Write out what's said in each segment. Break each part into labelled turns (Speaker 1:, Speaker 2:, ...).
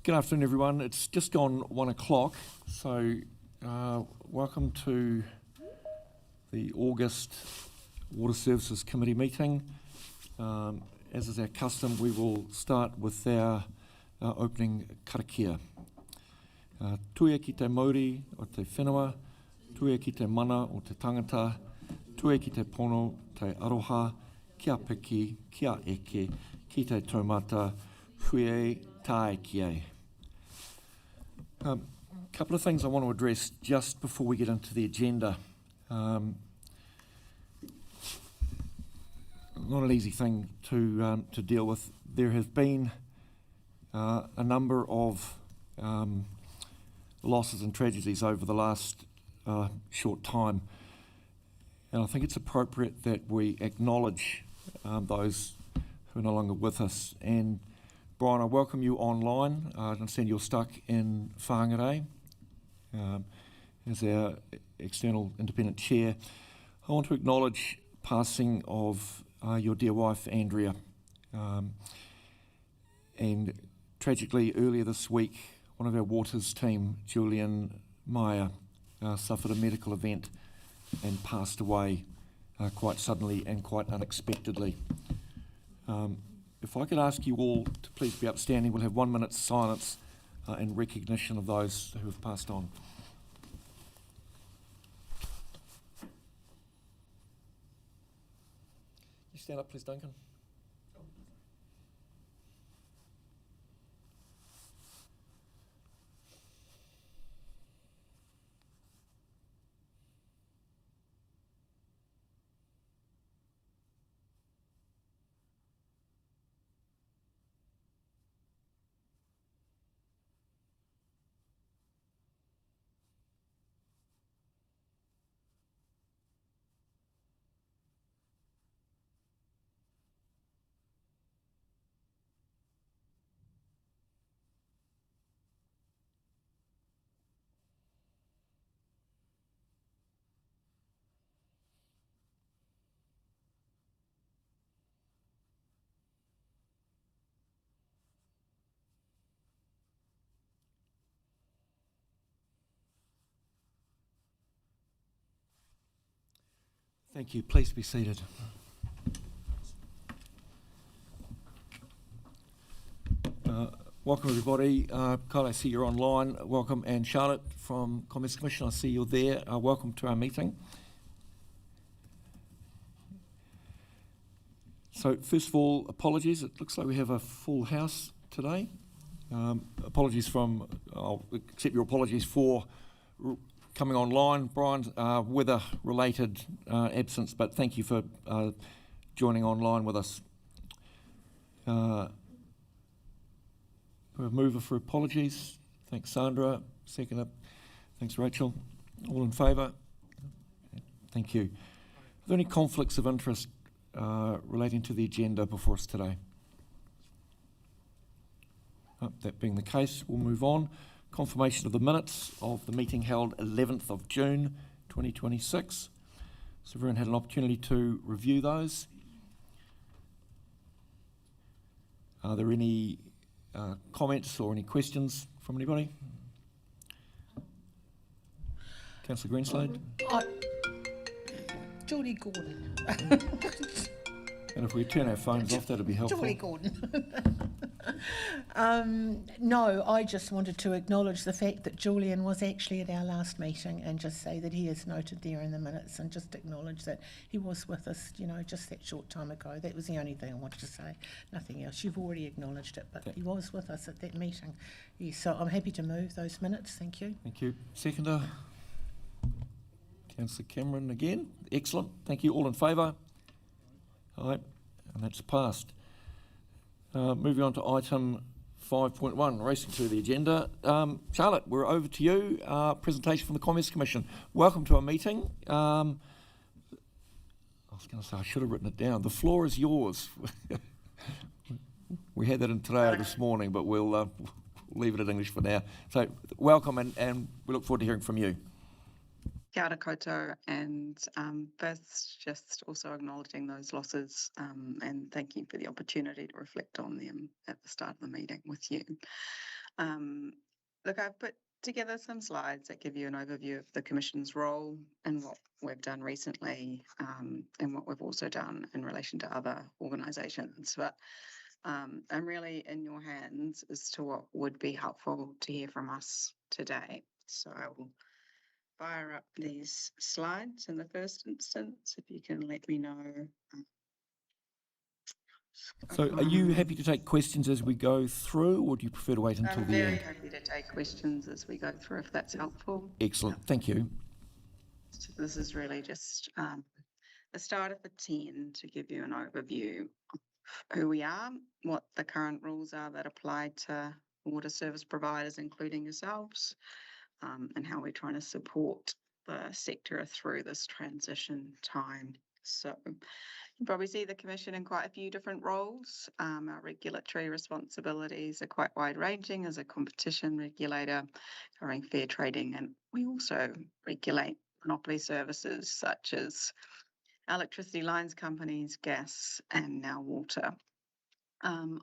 Speaker 1: Good afternoon, everyone. It's just gone 1 o'clock, so welcome to the August Water Services Committee meeting. As is our custom, we will start with our opening karakia. Tuia ki te Māori o te whenua, tuia ki te mana o te tangata, tuia ki te pono, te aroha, kia piki, kia eke, ki te taumata, hui tae ki e. Couple of things I want to address just before we get into the agenda. Not an easy thing to deal with. There have been a number of losses and tragedies over the last short time, and I think it's appropriate that we acknowledge those who are no longer with us. And Brian, I welcome you online. I understand you're stuck in Whangarei as our external independent chair. I want to acknowledge passing of your dear wife, Andrea. And tragically, earlier this week, one of our Waters team, Julian Meyer, suffered a medical event and passed away quite suddenly and quite unexpectedly. If I could ask you all to please be upstanding, we'll have 1 minute's silence in recognition of those who have passed on. You stand up, please, Duncan. Thank you. Please be seated. Welcome, everybody. Kyle, I see you're online. Welcome. And Charlotte from Commerce Commission, I see you're there. Welcome to our meeting. So, first of all, apologies. It looks like we have a full house today. Apologies from, I'll accept your apologies for coming online. Brian's weather-related absence, but thank you for joining online with us. We have a mover for apologies. Thanks, Sandra. Seconder. Thanks, Rachel. All in favour? Thank you. Are there any conflicts of interest relating to the agenda before us today? That being the case, we'll move on. Confirmation of the minutes of the meeting held 11th of June 2026. So everyone had an opportunity to review those. Are there any comments or any questions from anybody? Councillor Greenslade?
Speaker 2: Geordie Gordon.
Speaker 1: And if we turn our phones off, that'd be helpful.
Speaker 2: Geordie Gordon. No, I just wanted to acknowledge the fact that Julian was actually at our last meeting and just say that he is noted there in the minutes and just acknowledge that he was with us, just that short time ago. That was the only thing I wanted to say, nothing else. You've already acknowledged it, but he was with us at that meeting. Yes, so I'm happy to move those minutes. Thank you.
Speaker 1: Thank you. Seconder? Councillor Cameron again. Excellent. Thank you. All in favour? All right, and that's passed. Moving on to item 5.1, racing through the agenda. Charlotte, we're over to you. Presentation from the Commerce Commission. Welcome to our meeting. I was going to say, I should have written it down. The floor is yours. We had that in today this morning, but we'll leave it in English for now. So welcome, and we look forward to hearing from you.
Speaker 3: Kia ora koutou, and first just also acknowledging those losses and thank you for the opportunity to reflect on them at the start of the meeting with you. Look, I've put together some slides that give you an overview of the Commission's role and what we've done recently, and what we've also done in relation to other organisations. But I'm really in your hands as to what would be helpful to hear from us today. So I will fire up these slides in the first instance, if you can let me know.
Speaker 1: So are you happy to take questions as we go through, or do you prefer to wait until
Speaker 3: I'm
Speaker 1: the
Speaker 3: very
Speaker 1: end?
Speaker 3: happy to take questions as we go through, if that's helpful.
Speaker 1: Excellent, thank you.
Speaker 3: So this is really just a starter for 10 to give you an overview of who we are, what the current rules are that apply to water service providers, including yourselves, and how we're trying to support the sector through this transition time. So you probably see the Commission in quite a few different roles. Our regulatory responsibilities are quite wide-ranging as a competition regulator, covering fair trading, and we also regulate monopoly services such as electricity lines companies, gas, and now water.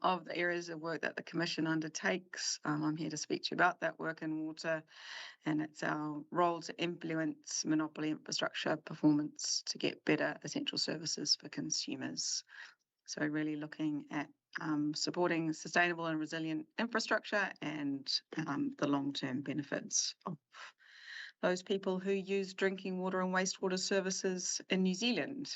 Speaker 3: Of the areas of work that the Commission undertakes, I'm here to speak to you about that work in water, and it's our role to influence monopoly infrastructure performance to get better essential services for consumers. So really looking at supporting sustainable and resilient infrastructure and the long-term benefits of those people who use drinking water and wastewater services in New Zealand.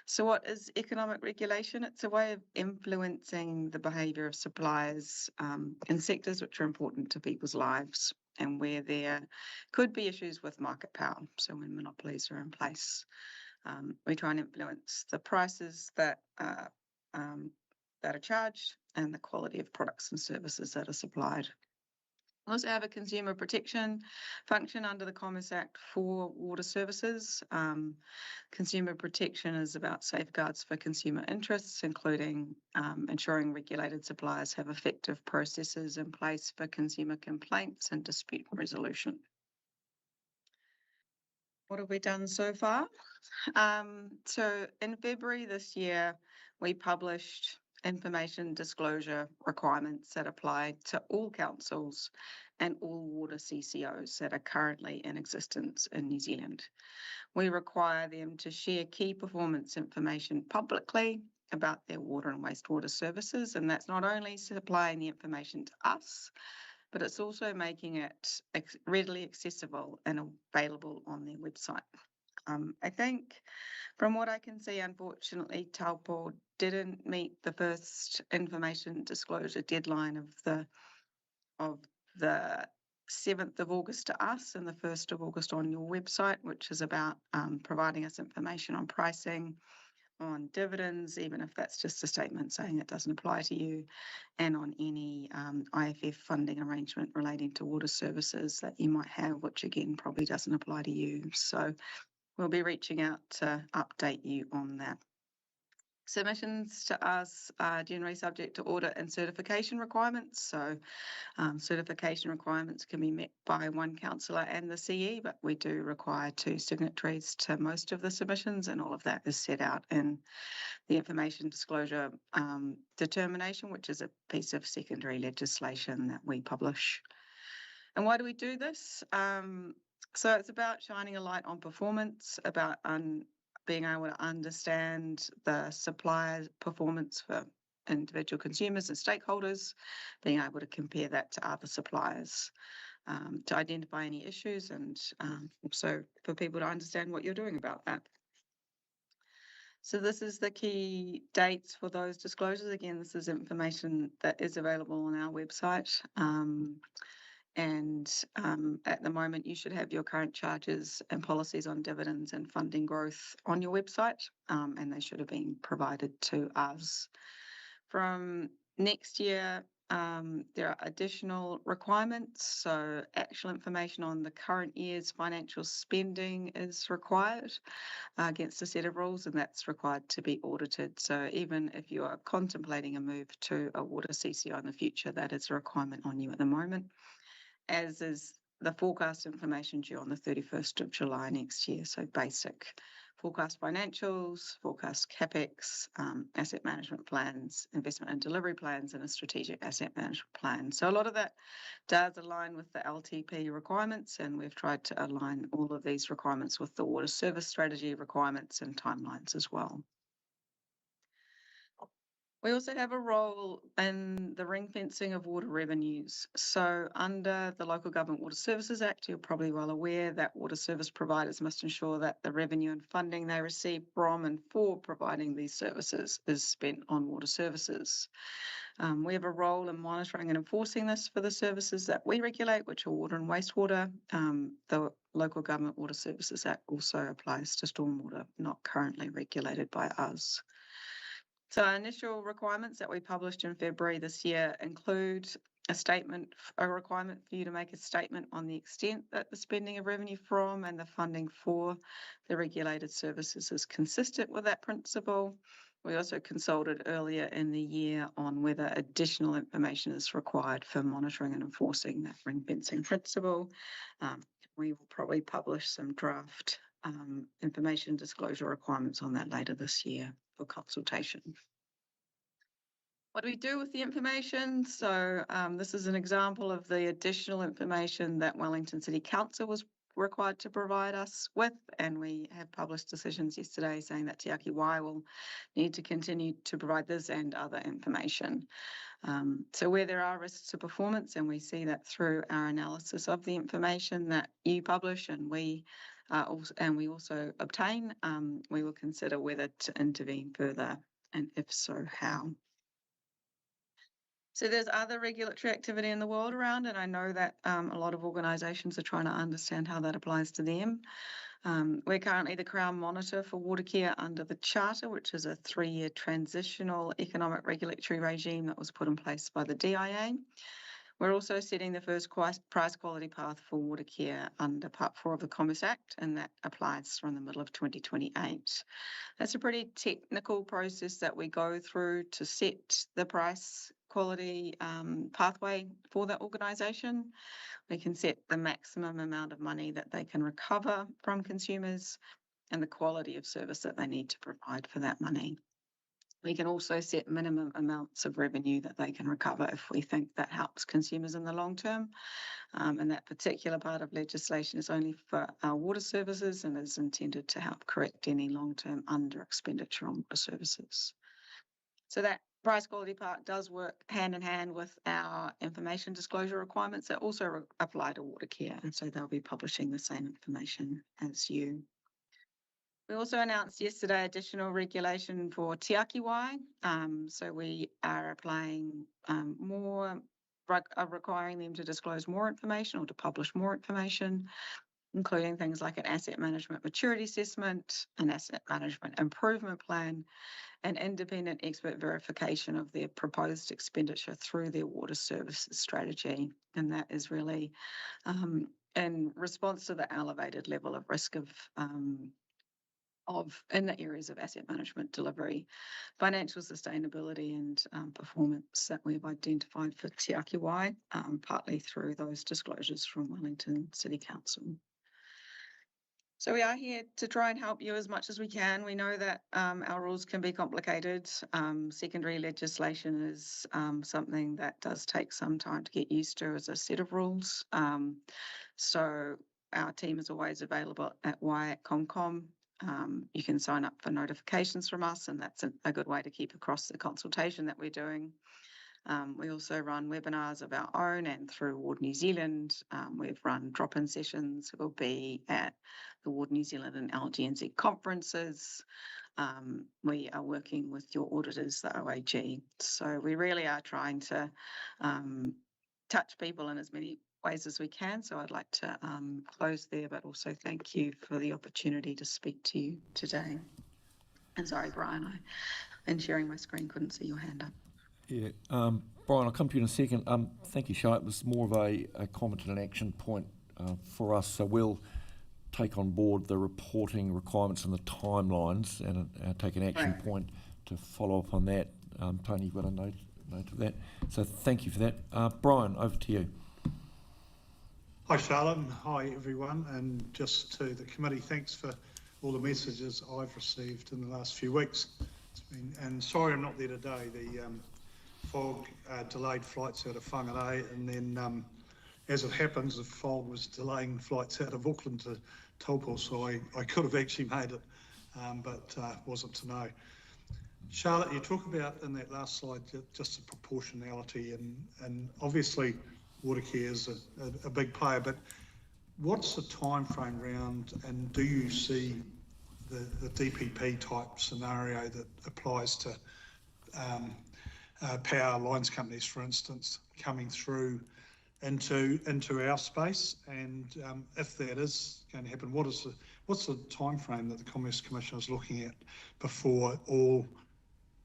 Speaker 3: So what is economic regulation? It's a way of influencing the behaviour of suppliers in sectors which are important to people's lives and where there could be issues with market power. So when monopolies are in place, we try and influence the prices that are charged and the quality of products and services that are supplied. We also have a consumer protection function under the Commerce Act for water services. Consumer protection is about safeguards for consumer interests, including ensuring regulated suppliers have effective processes in place for consumer complaints and dispute resolution. What have we done so far? So in February this year, we published information disclosure requirements that apply to all councils and all water CCOs that are currently in existence in New Zealand. We require them to share key performance information publicly about their water and wastewater services, and that's not only supplying the information to us, but it's also making it readily accessible and available on their website. I think from what I can see, unfortunately, Taupō didn't meet the first information disclosure deadline of the 7th of August to us and the 1st of August on your website, which is about providing us information on pricing, on dividends, even if that's just a statement saying it doesn't apply to you, and on any IFF funding arrangement relating to water services that you might have, which again probably doesn't apply to you. So we'll be reaching out to update you on that. Submissions to us are generally subject to audit and certification requirements. So certification requirements can be met by one councillor and the CE, but we do require 2 signatories to most of the submissions, and all of that is set out in the information disclosure determination, which is a piece of secondary legislation that we publish. And why do we do this? So it's about shining a light on performance, about being able to understand the supplier's performance for individual consumers and stakeholders, being able to compare that to other suppliers, to identify any issues, and also for people to understand what you're doing about that. So this is the key dates for those disclosures. Again, this is information that is available on our website. And at the moment, you should have your current charges and policies on dividends and funding growth on your website, and they should have been provided to us. From next year, there are additional requirements. So actual information on the current year's financial spending is required against a set of rules, and that's required to be audited. So even if you are contemplating a move to a water CCO in the future, that is a requirement on you at the moment, as is the forecast information due on the 31st of July next year. So basic forecast financials, forecast CapEx, asset management plans, investment and delivery plans, and a strategic asset management plan. So a lot of that does align with the LTP requirements, and we've tried to align all of these requirements with the water service strategy requirements and timelines as well. We also have a role in the ring fencing of water revenues. So under the Local Government Water Services Act, you're probably well aware that water service providers must ensure that the revenue and funding they receive from and for providing these services is spent on water services. We have a role in monitoring and enforcing this for the services that we regulate, which are water and wastewater. The Local Government Water Services Act also applies to stormwater, not currently regulated by us. So our initial requirements that we published in February this year include a requirement for you to make a statement on the extent that the spending of revenue from and the funding for the regulated services is consistent with that principle. We also consulted earlier in the year on whether additional information is required for monitoring and enforcing that ring fencing principle. We will probably publish some draft information disclosure requirements on that later this year for consultation. What do we do with the information? So this is an example of the additional information that Wellington City Council was required to provide us with, and we have published decisions yesterday saying that Te Aki Wai will need to continue to provide this and other information. So where there are risks to performance, and we see that through our analysis of the information that you publish and we also obtain, we will consider whether to intervene further, and if so, how. So there's other regulatory activity in the world around, and I know that a lot of organisations are trying to understand how that applies to them. We're currently the Crown Monitor for water care under the Charter, which is a 3-year transitional economic regulatory regime that was put in place by the DIA. We're also setting the first price quality path for water care under Part 4 of the Commerce Act, and that applies from the middle of 2028. That's a pretty technical process that we go through to set the price quality pathway for that organisation. We can set the maximum amount of money that they can recover from consumers and the quality of service that they need to provide for that money. We can also set minimum amounts of revenue that they can recover if we think that helps consumers in the long term. And that particular part of legislation is only for our water services and is intended to help correct any long-term under expenditure on water services. So that price quality part does work hand in hand with our information disclosure requirements that also apply to water care. And so they'll be publishing the same information as you. We also announced yesterday additional regulation for Te Aki Wai. So we are applying requiring them to disclose more information or to publish more information, including things like an asset management maturity assessment, an asset management improvement plan, and independent expert verification of their proposed expenditure through their water services strategy. And that is really in response to the elevated level of risk in the areas of asset management delivery, financial sustainability and performance that we've identified for Te Aki Wai, partly through those disclosures from Wellington City Council. So we are here to try and help you as much as we can. We know that our rules can be complicated. Secondary legislation is something that does take some time to get used to as a set of rules. So our team is always available at wai@comcom. You can sign up for notifications from us, and that's a good way to keep across the consultation that we're doing. We also run webinars of our own and through Ward New Zealand. We've run drop-in sessions. We'll be at the Ward New Zealand and LGNZ conferences. We are working with your auditors, the OAG. So we really are trying to touch people in as many ways as we can. So I'd like to close there, but also thank you for the opportunity to speak to you today. And sorry, Brian, in sharing my screen, couldn't see your hand up.
Speaker 1: Yeah, Brian, I'll come to you in a second. Thank you, Shai. It was more of a comment and an action point for us. So we'll take on board the reporting requirements and the timelines and take an action point to follow up on that. Tony, you've got a note of that. So thank you for that. Brian, over to you.
Speaker 4: Hi Charlotte, and hi everyone, and just to the committee, thanks for all the messages I've received in the last few weeks. And sorry I'm not there today. The fog delayed flights out of Whangarei, and then as it happens, the fog was delaying flights out of Auckland to Taupō, so I could have actually made it, but wasn't to know. Charlotte, you talk about in that last slide just the proportionality, and obviously Watercare is a big player, but what's the time frame round, and do you see the DPP type scenario that applies to power lines companies, for instance, coming through into our space? And if that is going to happen, what's the time frame that the Commerce Commission is looking at before all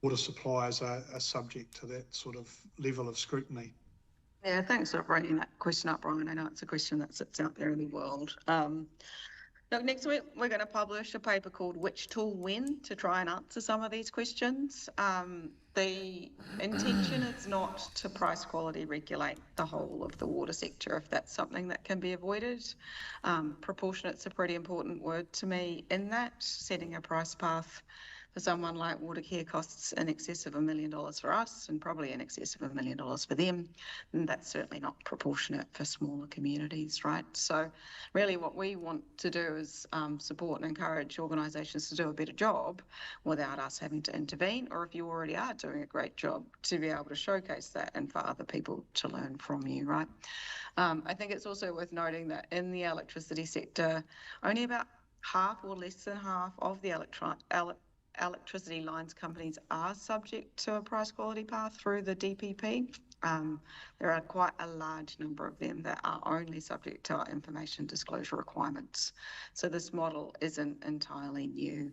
Speaker 4: water suppliers are subject to that sort of level of scrutiny?
Speaker 3: Yeah, thanks for bringing that question up, Brian. I know it's a question that sits out there in the world. Look, next week we're going to publish a paper called Which Tool When to try and answer some of these questions. The intention is not to price quality regulate the whole of the water sector if that's something that can be avoided. Proportionate's a pretty important word to me in that. Setting a price path for someone like Watercare costs in excess of $1 million for us and probably in excess of $1 million for them. And that's certainly not proportionate for smaller communities, right? So really what we want to do is support and encourage organisations to do a better job without us having to intervene, or if you already are doing a great job, to be able to showcase that and for other people to learn from you, right? I think it's also worth noting that in the electricity sector, only about half or less than half of the electricity lines companies are subject to a price quality path through the DPP. There are quite a large number of them that are only subject to our information disclosure requirements. So this model isn't entirely new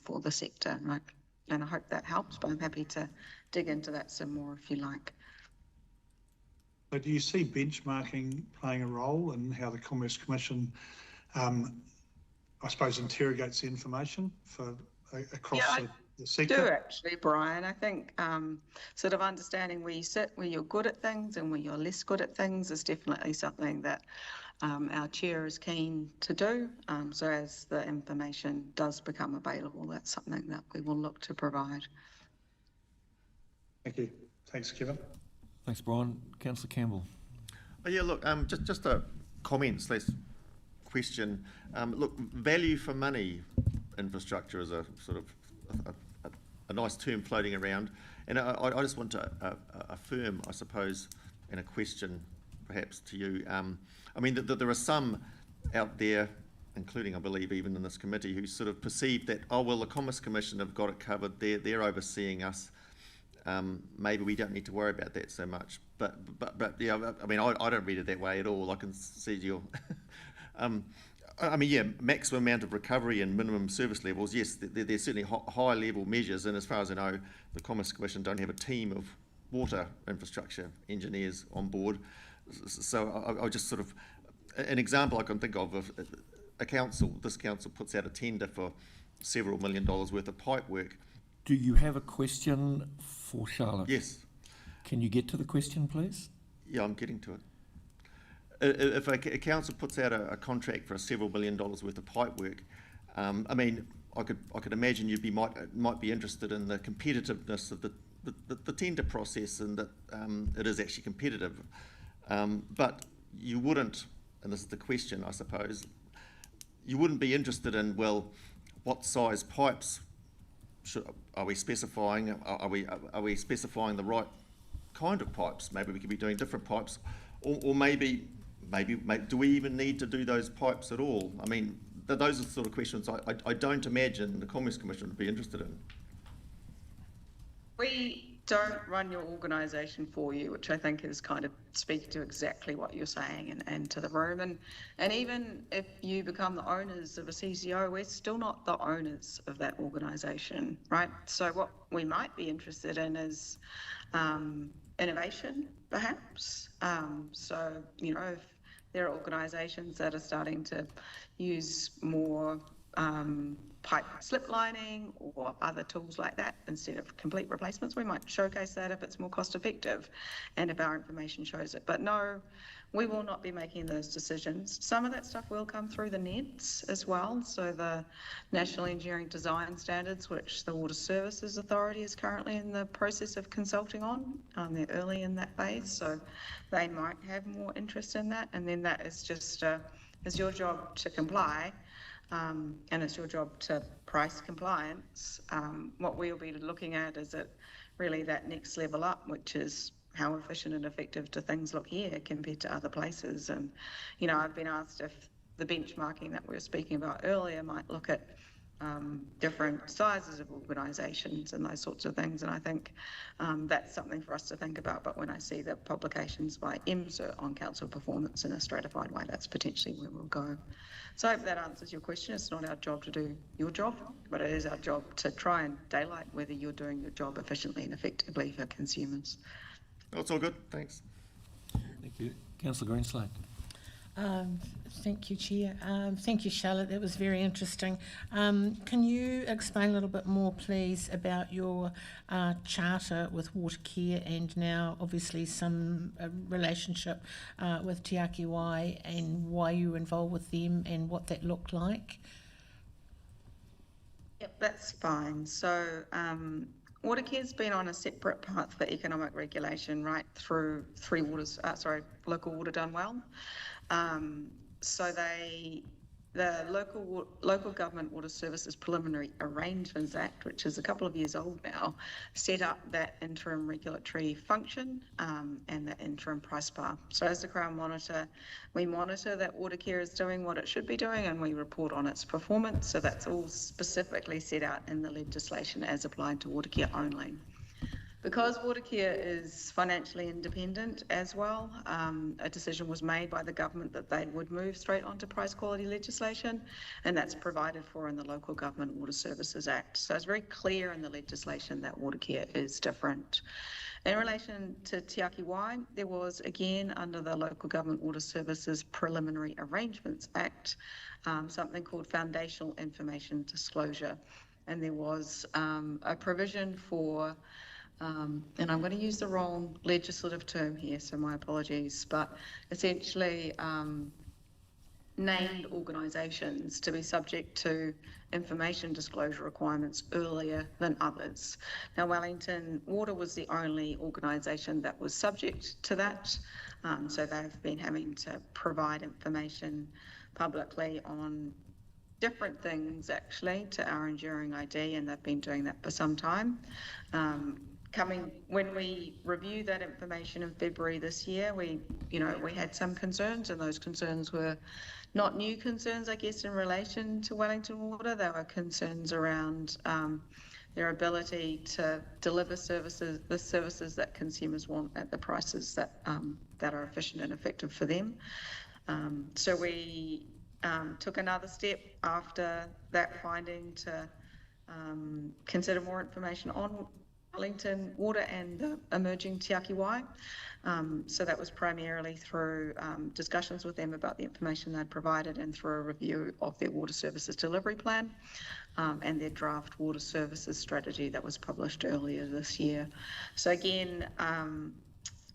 Speaker 3: for the sector, right? And I hope that helps, but I'm happy to dig into that some more if you like.
Speaker 4: But do you see benchmarking playing a role in how the Commerce Commission, I suppose, interrogates the information for across the sector?
Speaker 3: Do actually, Brian. I think sort of understanding where you sit, where you're good at things and where you're less good at things is definitely something that our chair is keen to do. So as the information does become available, that's something that we will look to provide.
Speaker 4: Thank you. Thanks, Kevin.
Speaker 1: Thanks, Brian. Councillor Campbell.
Speaker 5: Oh, yeah, look, just a comment / question. Look, value for money infrastructure is a sort of a nice term floating around, and I just want to affirm, I suppose, in a question perhaps to you. I mean, that there are some out there, including I believe even in this committee, who sort of perceive that, oh well, the Commerce Commission have got it covered. They're overseeing us. Maybe we don't need to worry about that so much. But yeah, I mean, I don't read it that way at all. I can see your. I mean, yeah, maximum amount of recovery and minimum service levels, yes, they're certainly high level measures, and as far as I know, the Commerce Commission don't have a team of water infrastructure engineers on board. So I'll just sort of, an example I can think of this council puts out a tender for several $1 million worth of pipe work.
Speaker 1: Do you have a question for Charlotte?
Speaker 5: Yes.
Speaker 1: Can you get to the question, please?
Speaker 5: Yeah, I'm getting to it. If a council puts out a contract for several $1 million worth of pipe work, I mean, I could imagine you might be interested in the competitiveness of the tender process, and that it is actually competitive. But you wouldn't, and this is the question, I suppose, you wouldn't be interested in, well, what size pipes are we specifying? Are we specifying the right kind of pipes? Maybe we could be doing different pipes, or maybe do we even need to do those pipes at all? I mean, those are the sort of questions I don't imagine the Commerce Commission would be interested in.
Speaker 3: We don't run your organisation for you, which I think is kind of speaking to exactly what you're saying and to the room. And even if you become the owners of a CCO, we're still not the owners of that organisation, right? So what we might be interested in is innovation, perhaps. So, you know, if there are organisations that are starting to use more pipe slip lining or other tools like that instead of complete replacements. We might showcase that if it's more cost effective and if our information shows it. But no, we will not be making those decisions. Some of that stuff will come through the NEDs as well. So the National Engineering Design Standards, which the Water Services Authority is currently in the process of consulting on. They're early in that phase, so they might have more interest in that. And then that is just is your job to comply. And it's your job to price compliance. What we'll be looking at is it really that next level up, which is how efficient and effective do things look here compared to other places. And, you know, I've been asked if the benchmarking that we were speaking about earlier might look at different sizes of organisations and those sorts of things. And I think that's something for us to think about. But when I see the publications by MSIR on council performance in a stratified way, that's potentially where we'll go. So I hope that answers your question. It's not our job to do your job, but it is our job to try and daylight whether you're doing your job efficiently and effectively for consumers.
Speaker 5: Oh, it's all good. Thanks.
Speaker 1: Thank you. Councillor Greenslade.
Speaker 2: Thank you, Chair. Thank you, Charlotte. That was very interesting. Can you explain a little bit more, please, about your charter with Watercare and now obviously some relationship with Te Ake Wai and why you were involved with them and what that looked like?
Speaker 3: Yep, that's fine. So Watercare's been on a separate path for economic regulation right through local water done well. So the Local Government Water Services Preliminary Arrangements Act, which is a couple of years old now, set up that interim regulatory function and that interim price bar. So as the Crown Monitor, we monitor that Watercare is doing what it should be doing and we report on its performance. So that's all specifically set out in the legislation as applied to Watercare only. Because Watercare is financially independent as well, a decision was made by the government that they would move straight onto price quality legislation, and that's provided for in the Local Government Water Services Act. So it's very clear in the legislation that Watercare is different. In relation to Te Ake Wai, there was, again, under the Local Government Water Services Preliminary Arrangements Act, something called Foundational Information Disclosure. And there was a provision for and I'm going to use the wrong legislative term here, so my apologies, but essentially named organisations to be subject to information disclosure requirements earlier than others. Now, Wellington Water was the only organisation that was subject to that, so they've been having to provide information publicly on different things actually to our enduring ID, and they've been doing that for some time. When we reviewed that information in February this year, we had some concerns, and those concerns were not new concerns, I guess, in relation to Wellington Water. They were concerns around their ability to deliver the services that consumers want at the prices that are efficient and effective for them. So we took another step after that finding to consider more information on Wellington Water and the emerging Te Ake Wai. So that was primarily through discussions with them about the information they'd provided and through a review of their water services delivery plan and their draft water services strategy that was published earlier this year. So again,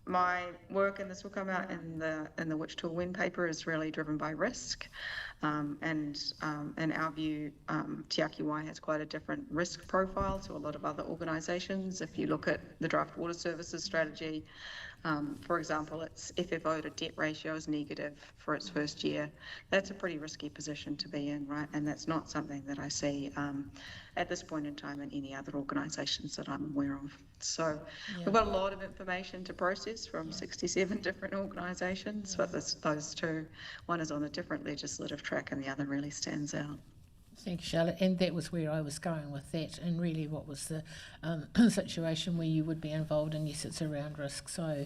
Speaker 3: my work, and this will come out in the Which Tool When paper, is really driven by risk. And in our view, Te Ake Wai has quite a different risk profile to a lot of other organisations. If you look at the draft water services strategy, for example, its FFO to debt ratio is negative for its first year. That's a pretty risky position to be in, right? And that's not something that I see at this point in time in any other organisations that I'm aware of. So we've got a lot of information to process from 67 different organisations, but those two, one is on a different legislative track and the other really stands out.
Speaker 2: Thank you, Charlotte. And that was where I was going with that, and really what was the situation where you would be involved, and yes, it's around risk, so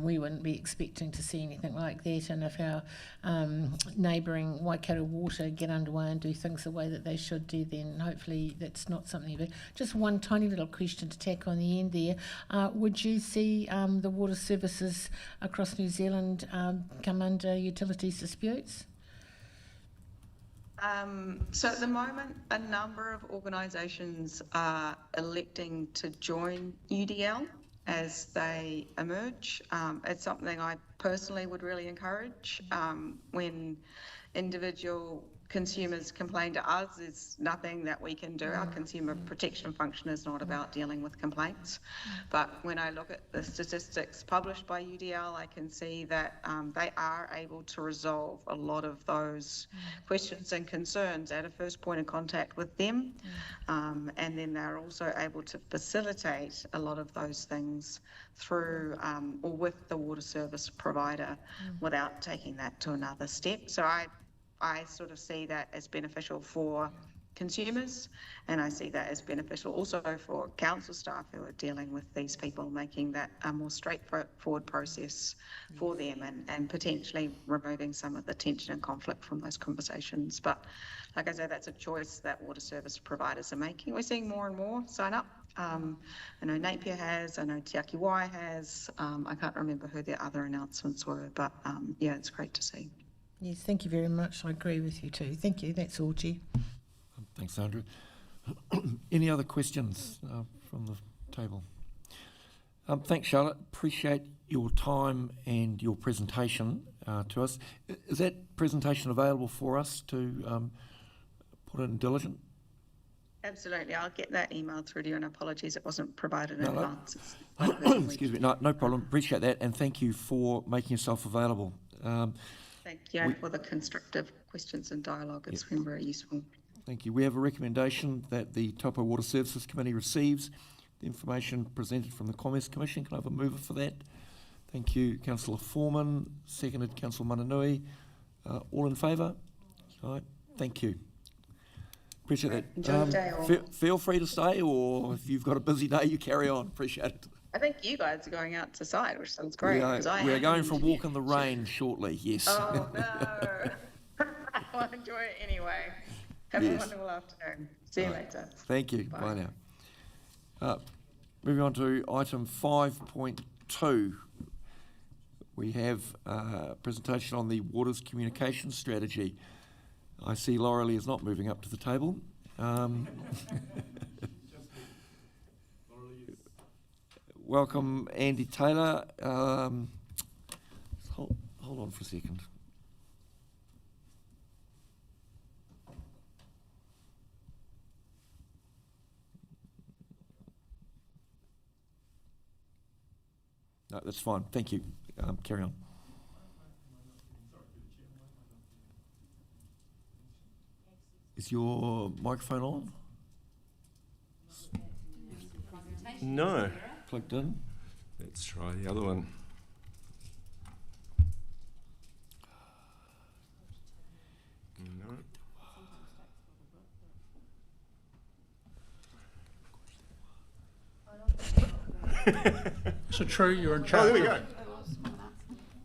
Speaker 2: we wouldn't be expecting to see anything like that. And if our neighbouring Waikato Water get underway and do things the way that they should do, then hopefully that's not something big. Just one tiny little question to tack on the end there. Would you see the water services across New Zealand come under utilities disputes?
Speaker 3: So at the moment, a number of organisations are electing to join UDL as they emerge. It's something I personally would really encourage. When individual consumers complain to us, there's nothing that we can do. Our consumer protection function is not about dealing with complaints. But when I look at the statistics published by UDL, I can see that they are able to resolve a lot of those questions and concerns at a first point of contact with them. And then they're also able to facilitate a lot of those things through or with the water service provider without taking that to another step. So I sort of see that as beneficial for consumers, and I see that as beneficial also for council staff who are dealing with these people, making that a more straightforward process for them and potentially removing some of the tension and conflict from those conversations. But like I said, that's a choice that water service providers are making. We're seeing more and more sign up. I know Napier has, I know Te Aki Wai has, I can't remember who the other announcements were, but yeah, it's great to see.
Speaker 2: Yes, thank you very much. I agree with you too. Thank you. That's all, G.
Speaker 1: Thanks, Andrew. Any other questions from the table? Thanks, Charlotte. Appreciate your time and your presentation to us. Is that presentation available for us to put in diligent?
Speaker 3: Absolutely. I'll get that email through to you, and apologies it wasn't provided in advance.
Speaker 1: Excuse me. No problem. Appreciate that, and thank you for making yourself available.
Speaker 3: Thank you for the constructive questions and dialogue. It's been very useful.
Speaker 1: Thank you. We have a recommendation that the Taupō Water Services Committee receives the information presented from the Commerce Commission. Can I have a mover for that? Thank you, Councillor Foreman. Seconded, Councillor Mananui. All in favour? All right. Thank you. Appreciate that.
Speaker 3: Enjoy the day all.
Speaker 1: Feel free to stay, or if you've got a busy day, you carry on. Appreciate it.
Speaker 3: I think you guys are going out to site, which sounds great.
Speaker 1: We are going for a walk in the rain shortly, yes.
Speaker 3: Oh, no. I'll enjoy it anyway. Have a wonderful afternoon. See you later.
Speaker 1: Thank you. Bye now. Moving on to item 5.2. We have a presentation on the Waters Communication Strategy. I see Laurelie is not moving up to the table. Welcome, Andy Taylor. Hold on for a second. No, that's fine. Thank you. Carry on. Is your microphone on?
Speaker 6: No.
Speaker 1: Plugged in?
Speaker 6: Let's try the other one. No.
Speaker 7: So true, you're in
Speaker 6: Oh,
Speaker 7: charge.
Speaker 6: there we go.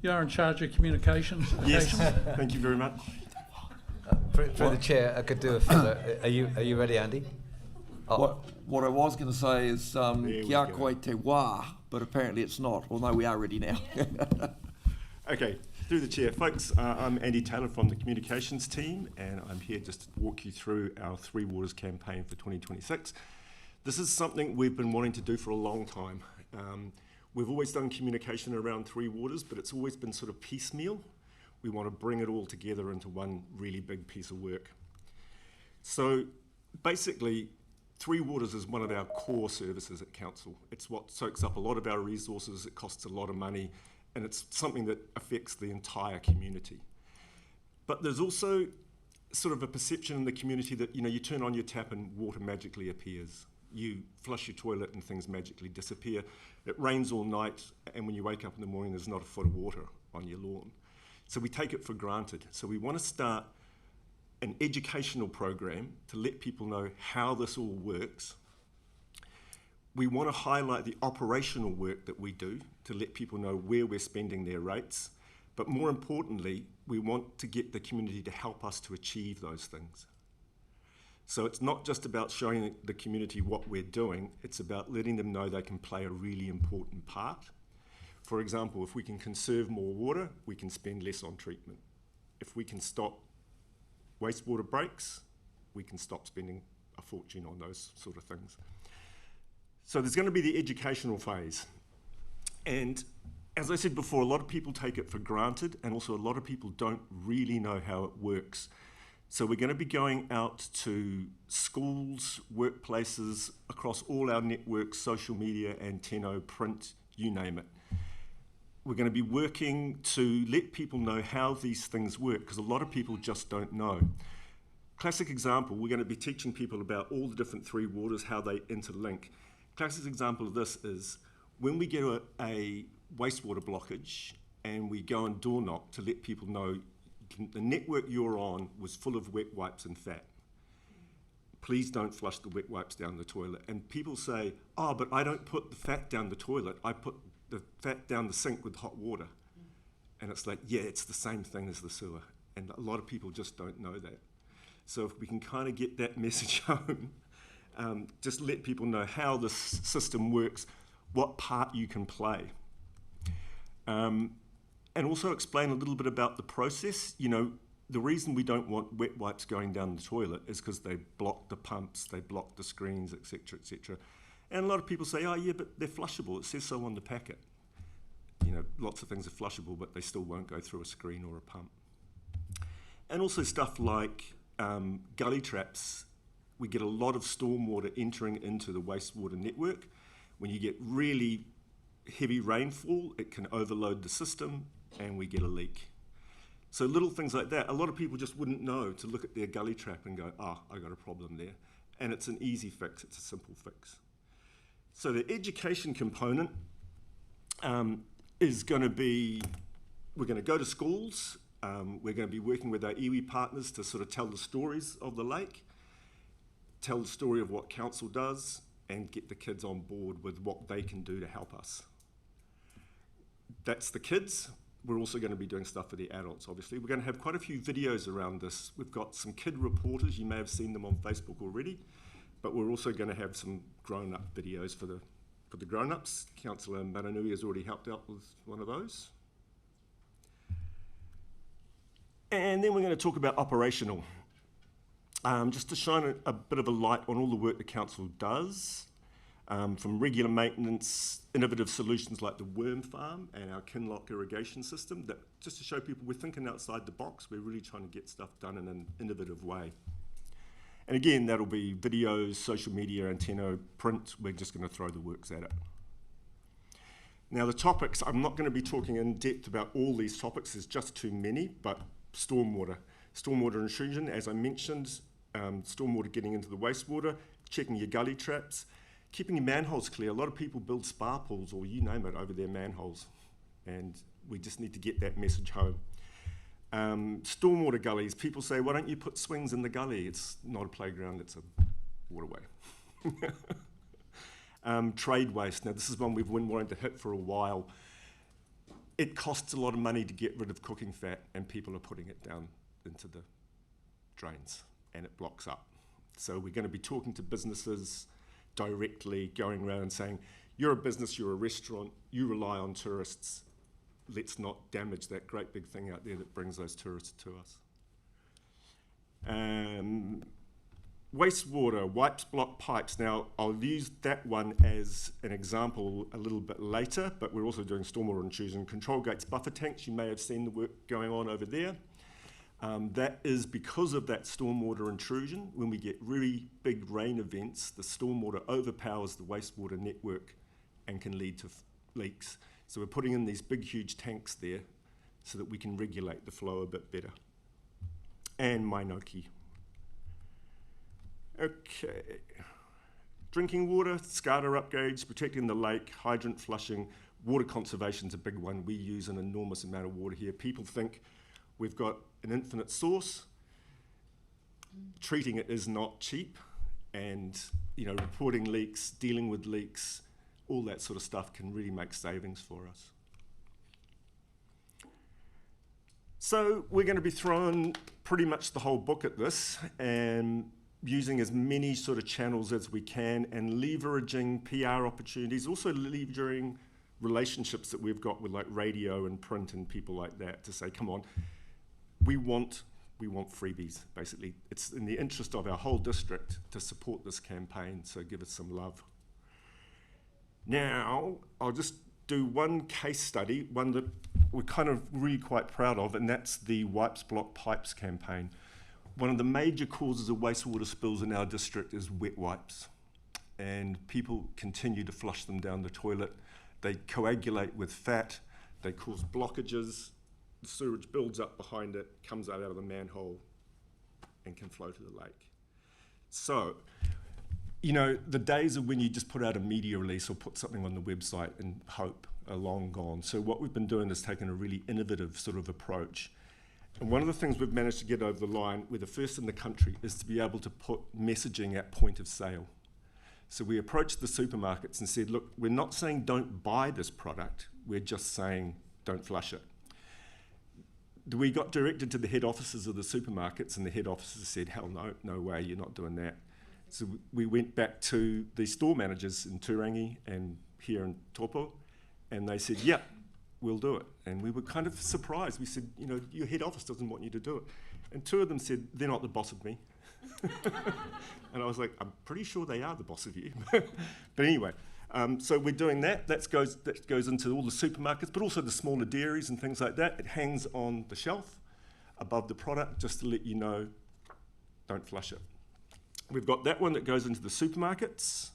Speaker 7: You're in charge of communications.
Speaker 6: Yes, thank you very much.
Speaker 8: Through the chair, I could do a filler. Are you ready, Andy? Oh.
Speaker 1: What I was going to say is
Speaker 6: we
Speaker 1: kia
Speaker 6: go.
Speaker 1: koe te wā, but apparently it's not, although we are ready now.
Speaker 6: Okay, through the chair, folks, I'm Andy Taylor from the communications team, and I'm here just to walk you through our Three Waters campaign for 2026. This is something we've been wanting to do for a long time. We've always done communication around Three Waters, but it's always been sort of piecemeal. We want to bring it all together into one really big piece of work. So basically, Three Waters is one of our core services at Council. It's what soaks up a lot of our resources, it costs a lot of money, and it's something that affects the entire community. But there's also sort of a perception in the community that, you know, you turn on your tap and water magically appears. You flush your toilet and things magically disappear. It rains all night, and when you wake up in the morning, there's not a foot of water on your lawn. So we take it for granted. So we want to start an educational program to let people know how this all works. We want to highlight the operational work that we do to let people know where we're spending their rates. But more importantly, we want to get the community to help us to achieve those things. So it's not just about showing the community what we're doing, it's about letting them know they can play a really important part. For example, if we can conserve more water, we can spend less on treatment. If we can stop wastewater breaks, we can stop spending a fortune on those sort of things. So there's going to be the educational phase. And as I said before, a lot of people take it for granted, and also a lot of people don't really know how it works. So we're going to be going out to schools, workplaces, across all our networks, social media, antenna, print, you name it. We're going to be working to let people know how these things work, because a lot of people just don't know. Classic example, we're going to be teaching people about all the different three waters, how they interlink. Classic example of this is when we get a wastewater blockage and we go and door knock to let people know the network you're on was full of wet wipes and fat. Please don't flush the wet wipes down the toilet. And people say, oh, but I don't put the fat down the toilet. I put the fat down the sink with hot water. And it's like, yeah, it's the same thing as the sewer. And a lot of people just don't know that. So if we can kind of get that message home, just let people know how this system works, what part you can play. And also explain a little bit about the process. You know, the reason we don't want wet wipes going down the toilet is because they block the pumps, they block the screens, etc., etc. And a lot of people say, oh yeah, but they're flushable, it says so on the packet. You know, lots of things are flushable, but they still won't go through a screen or a pump. And also stuff like gully traps. We get a lot of stormwater entering into the wastewater network. When you get really heavy rainfall, it can overload the system and we get a leak. So little things like that, a lot of people just wouldn't know to look at their gully trap and go, oh, I got a problem there. And it's an easy fix, it's a simple fix. So the education component is going to be, we're going to go to schools, we're going to be working with our iwi partners to sort of tell the stories of the lake, tell the story of what council does, and get the kids on board with what they can do to help us. That's the kids. We're also going to be doing stuff for the adults, obviously. We're going to have quite a few videos around this. We've got some kid reporters. You may have seen them on Facebook already, but we're also going to have some grown-up videos for the grown-ups. Councillor Maranui has already helped out with one of those. And then we're going to talk about operational. Just to shine a bit of a light on all the work the council does, from regular maintenance, innovative solutions like the worm farm and our Kinlock irrigation system, that just to show people we're thinking outside the box, we're really trying to get stuff done in an innovative way. And again, that'll be videos, social media, antenna, print, we're just going to throw the works at it. Now the topics, I'm not going to be talking in depth about all these topics, there's just too many, but stormwater intrusion, as I mentioned, stormwater getting into the wastewater, checking your gully traps, keeping your manholes clear. A lot of people build spa pools or you name it over their manholes, and we just need to get that message home. Stormwater gullies, people say, why don't you put swings in the gully? It's not a playground, it's a waterway. Trade waste, now this is one we've been wanting to hit for a while. It costs a lot of money to get rid of cooking fat, and people are putting it down into the drains, and it blocks up. So we're going to be talking to businesses directly, going around and saying, you're a business, you're a restaurant, you rely on tourists, let's not damage that great big thing out there that brings those tourists to us. Wastewater, wipes, block pipes. Now, I'll use that one as an example a little bit later, but we're also doing stormwater intrusion. Control gates, buffer tanks, you may have seen the work going on over there. That is because of that stormwater intrusion. When we get really big rain events, the stormwater overpowers the wastewater network and can lead to leaks. So we're putting in these big, huge tanks there so that we can regulate the flow a bit better. And Mainoki. Okay. Drinking water, SCADA upgrades, protecting the lake, hydrant flushing, water conservation's a big one. We use an enormous amount of water here. People think we've got an infinite source. Treating it is not cheap, and reporting leaks, dealing with leaks, all that sort of stuff can really make savings for us. So we're going to be throwing pretty much the whole book at this and using as many sort of channels as we can and leveraging PR opportunities, also leveraging relationships that we've got with like radio and print and people like that to say, come on, we want we want freebies, basically. It's in the interest of our whole district to support this campaign, so give us some love. Now, I'll just do one case study, one that we're kind of really quite proud of, and that's the Wipes Block Pipes campaign. One of the major causes of wastewater spills in our district is wet wipes, and people continue to flush them down the toilet. They coagulate with fat, they cause blockages, the sewage builds up behind it, comes out of the manhole, and can flow to the lake. So, you know, the days of when you just put out a media release or put something on the website and hope are long gone. So what we've been doing is taking a really innovative sort of approach. And one of the things we've managed to get over the line, we're the first in the country, is to be able to put messaging at point of sale. So we approached the supermarkets and said, look, we're not saying don't buy this product, we're just saying don't flush it. We got directed to the head offices of the supermarkets, and the head offices said, hell no, no way, you're not doing that. So we went back to the store managers in Turangi and here in Taupō, and they said, yeah, we'll do it. And we were kind of surprised. We said, you know, your head office doesn't want you to do it. And two of them said, they're not the boss of me. And I was like, I'm pretty sure they are the boss of you. But anyway, so we're doing that. That goes into all the supermarkets, but also the smaller dairies and things like that. It hangs on the shelf above the product just to let you know, don't flush it. We've got that one that goes into the supermarkets.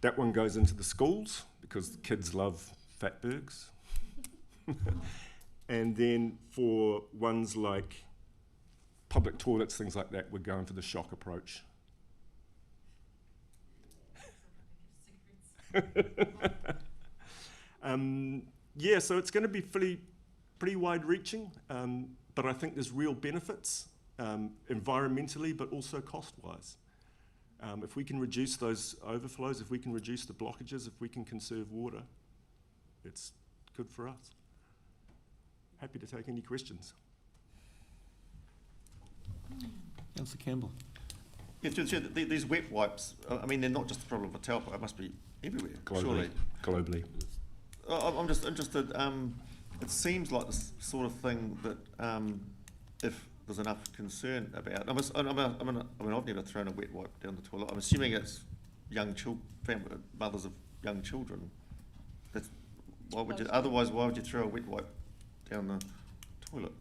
Speaker 6: That one goes into the schools because the kids love fatbergs. And then for ones like public toilets, things like that, we're going for the shock approach. Yeah, so it's going to be pretty wide-reaching, but I think there's real benefits environmentally, but also cost-wise. If we can reduce those overflows, if we can reduce the blockages, if we can conserve water, it's good for us. Happy to take any questions.
Speaker 1: Councillor Campbell.
Speaker 5: Yeah, these wet wipes, I mean, they're not just a problem for Taupō, it must be everywhere, surely.
Speaker 6: Globally.
Speaker 5: I'm just interested, it seems like the sort of thing that if there's enough concern about, I mean, I've never thrown a wet wipe down the toilet. I'm assuming it's young mothers of young children. Otherwise, why would you throw a wet wipe down the toilet?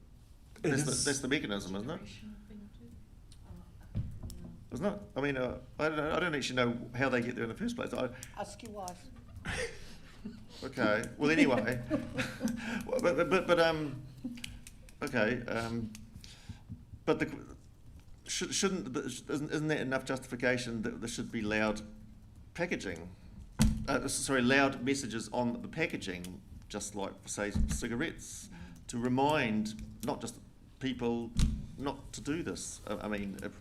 Speaker 5: That's the mechanism, isn't it? Isn't it? I mean, I don't actually know how they get there in the first place.
Speaker 2: Ask your wife.
Speaker 5: Okay. Well, anyway, okay. But isn't that enough justification that there should be loud packaging? Loud messages on the packaging, just like, say, cigarettes, to remind not just people not to do this. I mean, it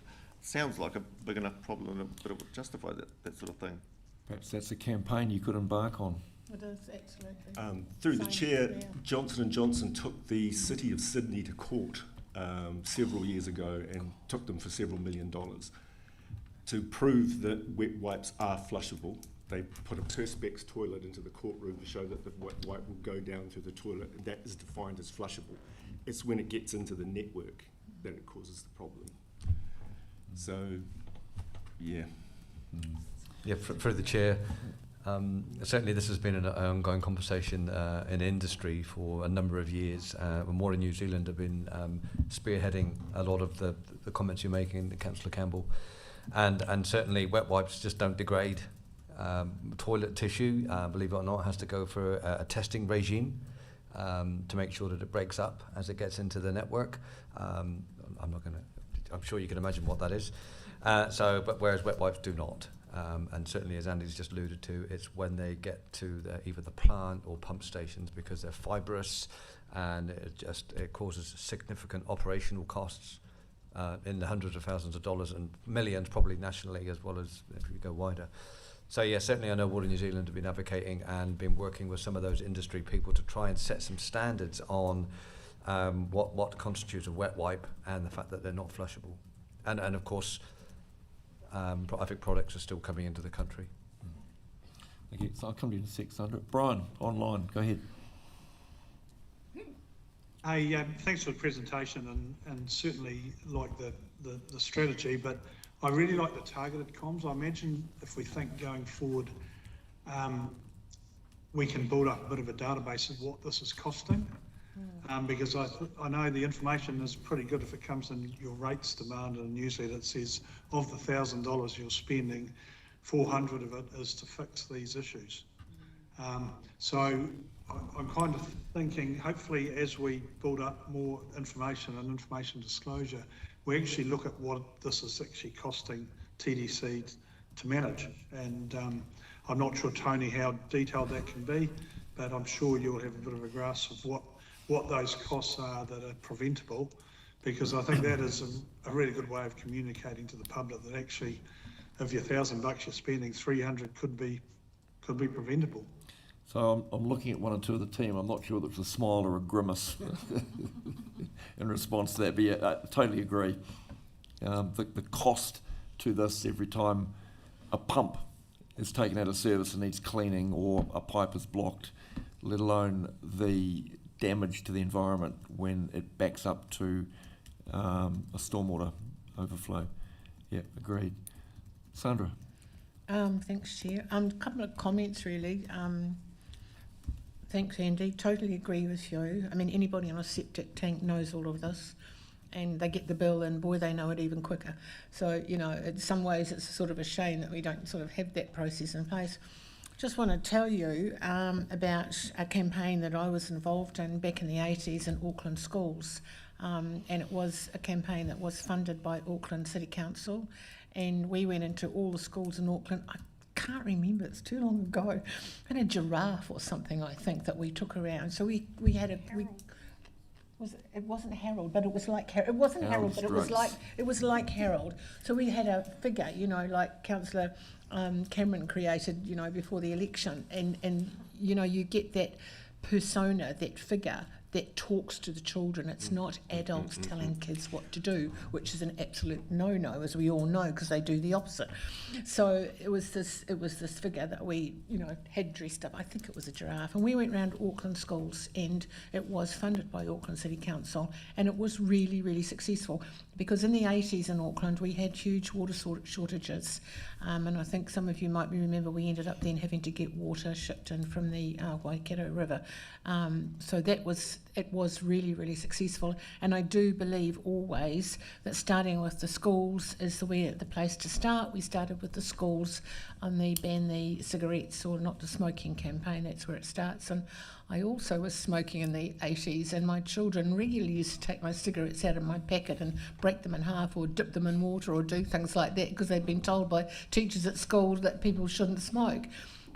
Speaker 5: sounds like a big enough problem, but it would justify that sort of thing.
Speaker 1: Perhaps that's a campaign you could embark on.
Speaker 2: It is, absolutely.
Speaker 6: Through the
Speaker 2: Same,
Speaker 6: chair,
Speaker 2: yeah.
Speaker 6: Johnson & Johnson took the City of Sydney to court several years ago and took them for several $1 million to prove that wet wipes are flushable. They put a Perspex toilet into the courtroom to show that the wet wipe will go down through the toilet, and that is defined as flushable. It's when it gets into the network that it causes the problem. So, yeah.
Speaker 8: Yeah, through the chair, certainly this has been an ongoing conversation in industry for a number of years. More in New Zealand have been spearheading a lot of the comments you're making, Councillor Campbell. And certainly wet wipes just don't degrade. Toilet tissue, believe it or not, has to go for a testing regime to make sure that it breaks up as it gets into the network. I'm sure you can imagine what that is. But whereas wet wipes do not. And certainly, as Andy's just alluded to, it's when they get to either the plant or pump stations, because they're fibrous, and it causes significant operational costs in the hundreds of thousands of dollars and millions, probably nationally, as well as if you go wider. So yeah, certainly I know Water New Zealand have been advocating and been working with some of those industry people to try and set some standards on what constitutes a wet wipe and the fact that they're not flushable. And of course, I think products are still coming into the country.
Speaker 1: Okay, so I'll come to you in 600. Brian, online, go ahead.
Speaker 4: Hey, thanks for the presentation and certainly like the strategy, but I really like the targeted comms. I imagine if we think going forward, we can build up a bit of a database of what this is costing. Because I know the information is pretty good if it comes in your rates demand in a newsletter. It says of the $1,000 you're spending, 400 of it is to fix these issues. So I'm kind of thinking, hopefully, as we build up more information and information disclosure, we actually look at what this is actually costing TDC to manage. And I'm not sure, Tony, how detailed that can be, but I'm sure you'll have a bit of a grasp of what those costs are that are preventable, because I think that is a really good way of communicating to the public that actually, of your $1,000 you're spending, 300 could be preventable.
Speaker 1: So I'm looking at one or two of the team. I'm not sure whether it's a smile or a grimace in response to that, but yeah, I totally agree. The cost to this every time a pump is taken out of service and needs cleaning or a pipe is blocked, let alone the damage to the environment when it backs up to a stormwater overflow. Yeah, agreed. Sandra?
Speaker 2: Thanks, Chair. A couple of comments, really. Thanks, Andy. Totally agree with you. I mean, anybody on a septic tank knows all of this, and they get the bill, and boy, they know it even quicker. So, you know, in some ways, it's sort of a shame that we don't sort of have that process in place. Just want to tell you about a campaign that I was involved in back in the 80s in Auckland schools. And it was a campaign that was funded by Auckland City Council, and we went into all the schools in Auckland. I can't remember, it's too long ago. And a giraffe or something, I think, that we took around. So we had a... it wasn't Harold, but it was like Harold. It wasn't Harold, but it was like Harold. So we had a figure, you know, like Councillor Cameron created, you know, before the election, and you know, you get that persona, that figure that talks to the children. It's not adults telling kids what to do, which is an absolute no-no, as we all know, because they do the opposite. So it was this figure that we, you know, had dressed up. I think it was a giraffe, and we went around Auckland schools, and it was funded by Auckland City Council, and it was really, really successful, because in the 80s in Auckland we had huge water shortages, and I think some of you might remember we ended up then having to get water shipped in from the Waikato River. So it was really, really successful, and I do believe always that starting with the schools is the place to start. We started with the schools on the ban the cigarettes or not the smoking campaign. That's where it starts. And I also was smoking in the 80s, and my children regularly used to take my cigarettes out of my packet and break them in half or dip them in water or do things like that, because they'd been told by teachers at school that people shouldn't smoke.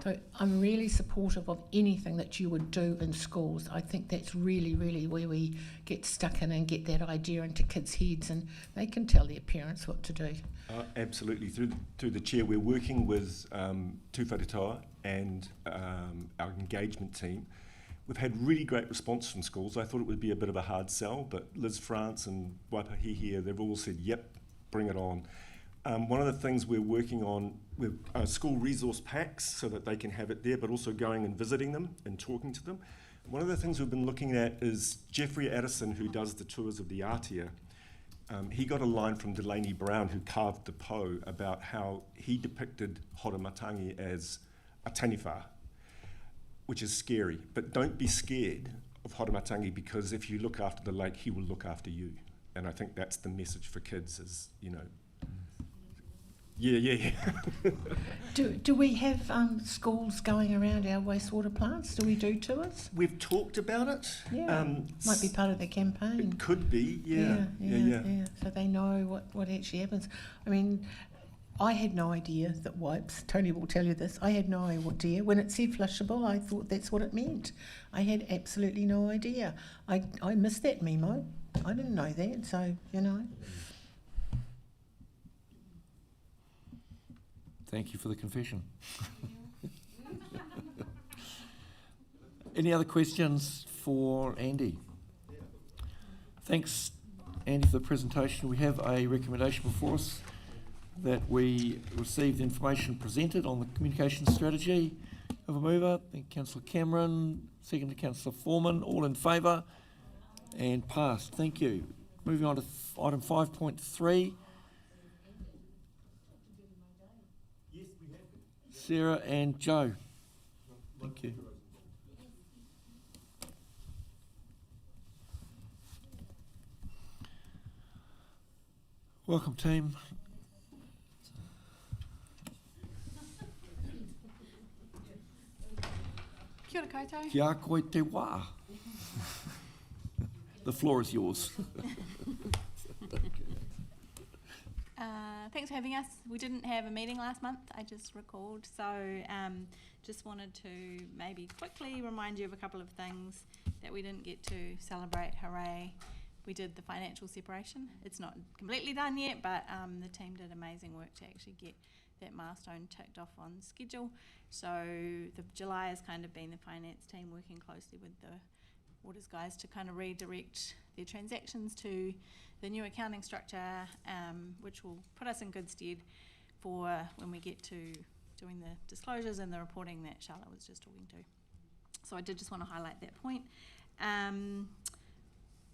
Speaker 2: So I'm really supportive of anything that you would do in schools. I think that's really, really where we get stuck in and get that idea into kids' heads, and they can tell their parents what to do.
Speaker 6: Absolutely. Through the chair, we're working with Tūwharetoa and our engagement team. We've had really great response from schools. I thought it would be a bit of a hard sell, but Liz France and Waipahi here, they've all said, yep, bring it on. One of the things we're working on with school resource packs so that they can have it there, but also going and visiting them and talking to them. One of the things we've been looking at is Jeffrey Addison, who does the tours of the Aotea. He got a line from Delaney Brown, who carved the Po, about how he depicted Horamatangi as a taniwha, which is scary. But don't be scared of Horamatangi, because if you look after the lake, he will look after you. And I think that's the message for kids is, you know, yeah.
Speaker 2: Do we have schools going around our wastewater plants? Do we do tours?
Speaker 6: We've talked about it.
Speaker 2: Yeah, might be part of the campaign.
Speaker 6: It could be, yeah.
Speaker 2: So they know what actually happens. I mean, I had no idea that wipes, Tony will tell you this, I had no idea. When it said flushable, I thought that's what it meant. I had absolutely no idea. I missed that memo. I didn't know that, so, you know.
Speaker 1: Thank you for the confession. Any other questions for Andy? Thanks, Andy, for the presentation. We have a recommendation before us that we receive the information presented on the communication strategy. Have a mover. Thank you, Councillor Cameron. Second to Councillor Foreman. All in favour. And passed. Thank you. Moving on to item 5.3. Sarah and Joe. Thank you. Welcome, team.
Speaker 9: Kia ora koutou.
Speaker 1: Kia koe te wā. The floor is yours.
Speaker 9: Thanks for having us. We didn't have a meeting last month, I just recalled, so just wanted to maybe quickly remind you of a couple of things that we didn't get to celebrate. Hooray! We did the financial separation. It's not completely done yet, but the team did amazing work to actually get that milestone ticked off on schedule. So the July has kind of been the finance team working closely with the Waters guys to kind of redirect their transactions to the new accounting structure, which will put us in good stead for when we get to doing the disclosures and the reporting that Charlotte was just talking to. So I did just want to highlight that point.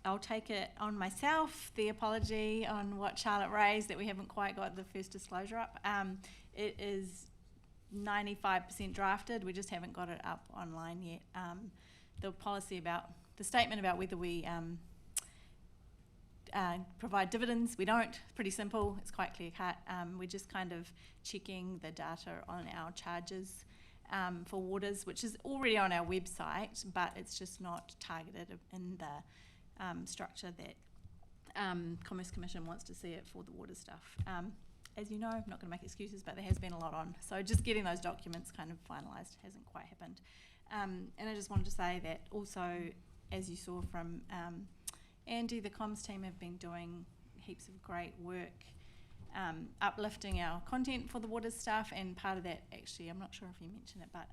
Speaker 9: I'll take it on myself, the apology on what Charlotte raised, that we haven't quite got the first disclosure up. It is 95% drafted, we just haven't got it up online yet. The policy about, the statement about whether we provide dividends, we don't. It's pretty simple, it's quite clear cut. We're just kind of checking the data on our charges for Waters, which is already on our website, but it's just not targeted in the structure that Commerce Commission wants to see it for the water stuff. As you know, I'm not going to make excuses, but there has been a lot on. So just getting those documents kind of finalised hasn't quite happened. And I just wanted to say that also, as you saw from Andy, the comms team have been doing heaps of great work uplifting our content for the Waters stuff, and part of that, actually, I'm not sure if you mentioned it, but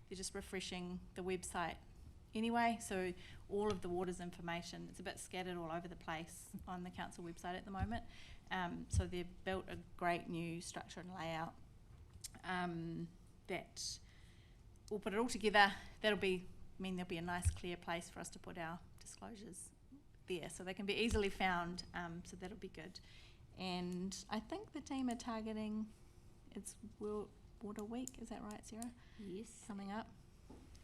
Speaker 9: they're just refreshing the website anyway, so all of the Waters information, it's a bit scattered all over the place on the council website at the moment, so they've built a great new structure and layout that we'll put it all together. That'll be, there'll be a nice clear place for us to put our disclosures there, so they can be easily found, so that'll be good. And I think the team are targeting, it's World Water Week, is that right, Sarah?
Speaker 10: Yes.
Speaker 9: Coming up.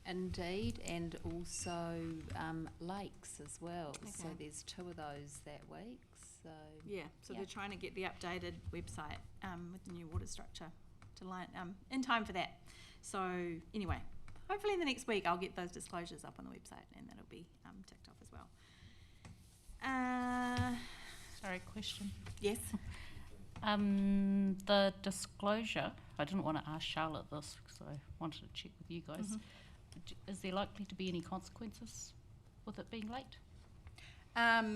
Speaker 10: Indeed, and also lakes as well.
Speaker 9: Okay.
Speaker 10: So there's 2 of those that week. So
Speaker 9: Yeah, so they're trying to get the updated website with the new water structure to line in time for that. So anyway, hopefully in the next week I'll get those disclosures up on the website, and that'll be ticked off as well.
Speaker 11: Sorry, question.
Speaker 9: Yes.
Speaker 11: The disclosure, I didn't want to ask Charlotte this because I wanted to check with you guys.
Speaker 9: Mm-hmm.
Speaker 11: Is there likely to be any consequences with it being late?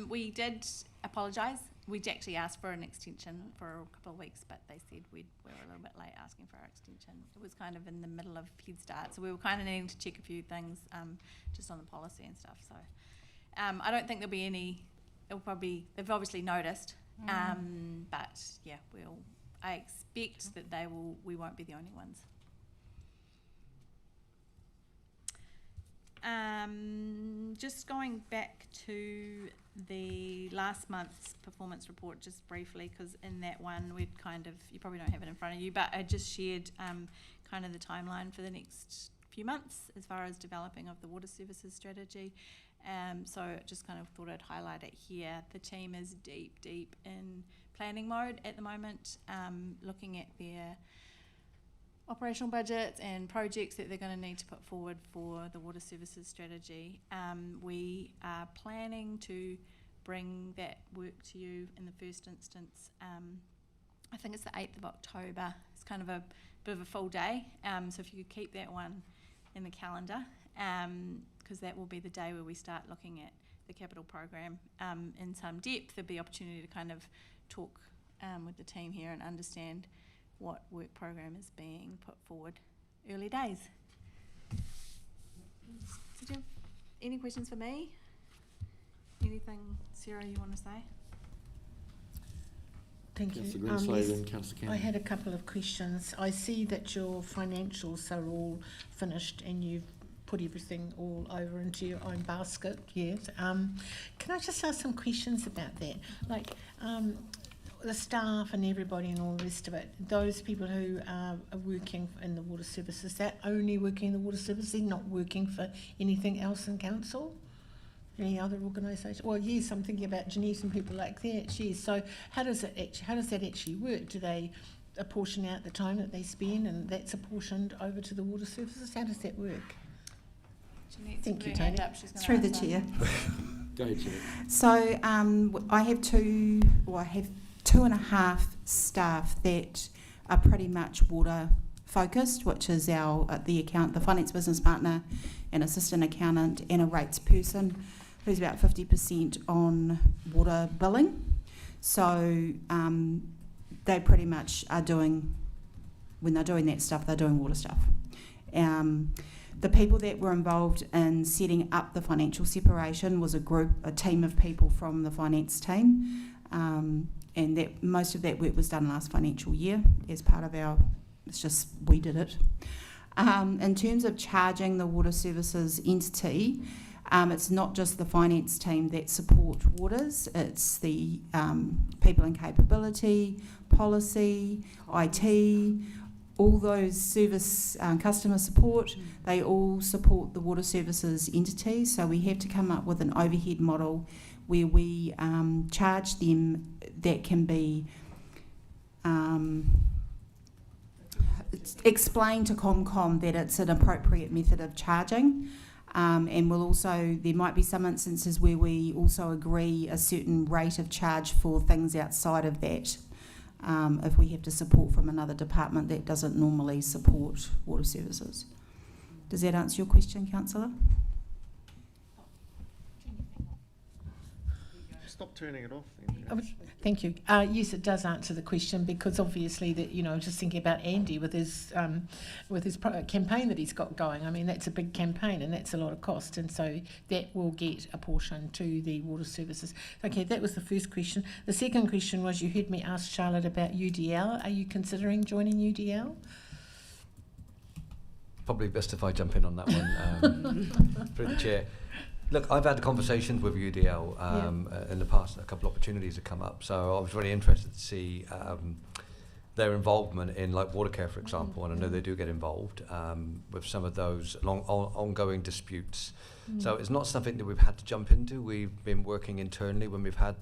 Speaker 9: We did apologise. We actually asked for an extension for a couple of weeks, but they said we were a little bit late asking for our extension. It was kind of in the middle of Head Start, so we were kind of needing to check a few things just on the policy and stuff. So I don't think there'll be any. It'll probably, they've obviously noticed, but yeah, I expect that we won't be the only ones. Just going back to the last month's performance report just briefly, because in that one you probably don't have it in front of you, but I just shared kind of the timeline for the next few months as far as developing of the water services strategy. So just kind of thought I'd highlight it here. The team is deep in planning mode at the moment, looking at their operational budgets and projects that they're going to need to put forward for the water services strategy. We are planning to bring that work to you in the first instance. I think it's the 8th of October. It's kind of a bit of a full day, so if you could keep that one in the calendar, because that will be the day where we start looking at the capital program in some depth. There'll be opportunity to kind of talk with the team here and understand what work program is being put forward. Early days. So do you have any questions for me? Anything, Sarah, you want to say?
Speaker 2: Thank you.
Speaker 1: Councillor Greenslade
Speaker 2: Yes,
Speaker 1: and Councillor Cameron.
Speaker 2: I had a couple of questions. I see that your financials are all finished and you've put everything all over into your own basket yet. Can I just ask some questions about that? Like, the staff and everybody and all the rest of it, those people who are working in the water services, that only working in the water services, not working for anything else in council? Any other organisation? Well, yes, I'm thinking about Jeanette and people like that. Yes. So how does that actually work? Do they apportion out the time that they spend, and that's apportioned over to the water services? How does that work?
Speaker 9: Jeanette's
Speaker 2: Thank you,
Speaker 9: put her hand
Speaker 2: Tony.
Speaker 9: up, she's gonna
Speaker 12: Through the
Speaker 9: answer.
Speaker 12: chair.
Speaker 1: Go ahead, Jeanette.
Speaker 12: So I have 2.5 staff that are pretty much water focused, which is the finance business partner, an assistant accountant, and a rates person, who's about 50% on water billing. So they pretty much are doing, when they're doing that stuff, they're doing water stuff. The people that were involved in setting up the financial separation was a team of people from the finance team, and that most of that work was done last financial year as part of we did it. In terms of charging the water services entity, it's not just the finance team that support waters, it's the people in capability, policy, IT, all those service customer support, they all support the water services entity. So we have to come up with an overhead model where we charge them that can be explain to ComCom that it's an appropriate method of charging. And there might be some instances where we also agree a certain rate of charge for things outside of that, if we have to support from another department that doesn't normally support water services. Does that answer your question, Councillor?
Speaker 5: Stop turning it off.
Speaker 2: Thank you. Yes, it does answer the question, because obviously just thinking about Andy with his campaign that he's got going. I mean, that's a big campaign and that's a lot of cost, and so that will get a portion to the water services. Okay, that was the first question. The second question was, you heard me ask Charlotte about UDL. Are you considering joining UDL?
Speaker 8: Probably best if I jump in on that one through the chair. Look, I've had conversations with UDL in the past. A couple of opportunities have come up, so I was really interested to see their involvement in, like, water care, for example, and I know they do get involved with some of those ongoing disputes. So it's not something that we've had to jump into. We've been working internally when we've had,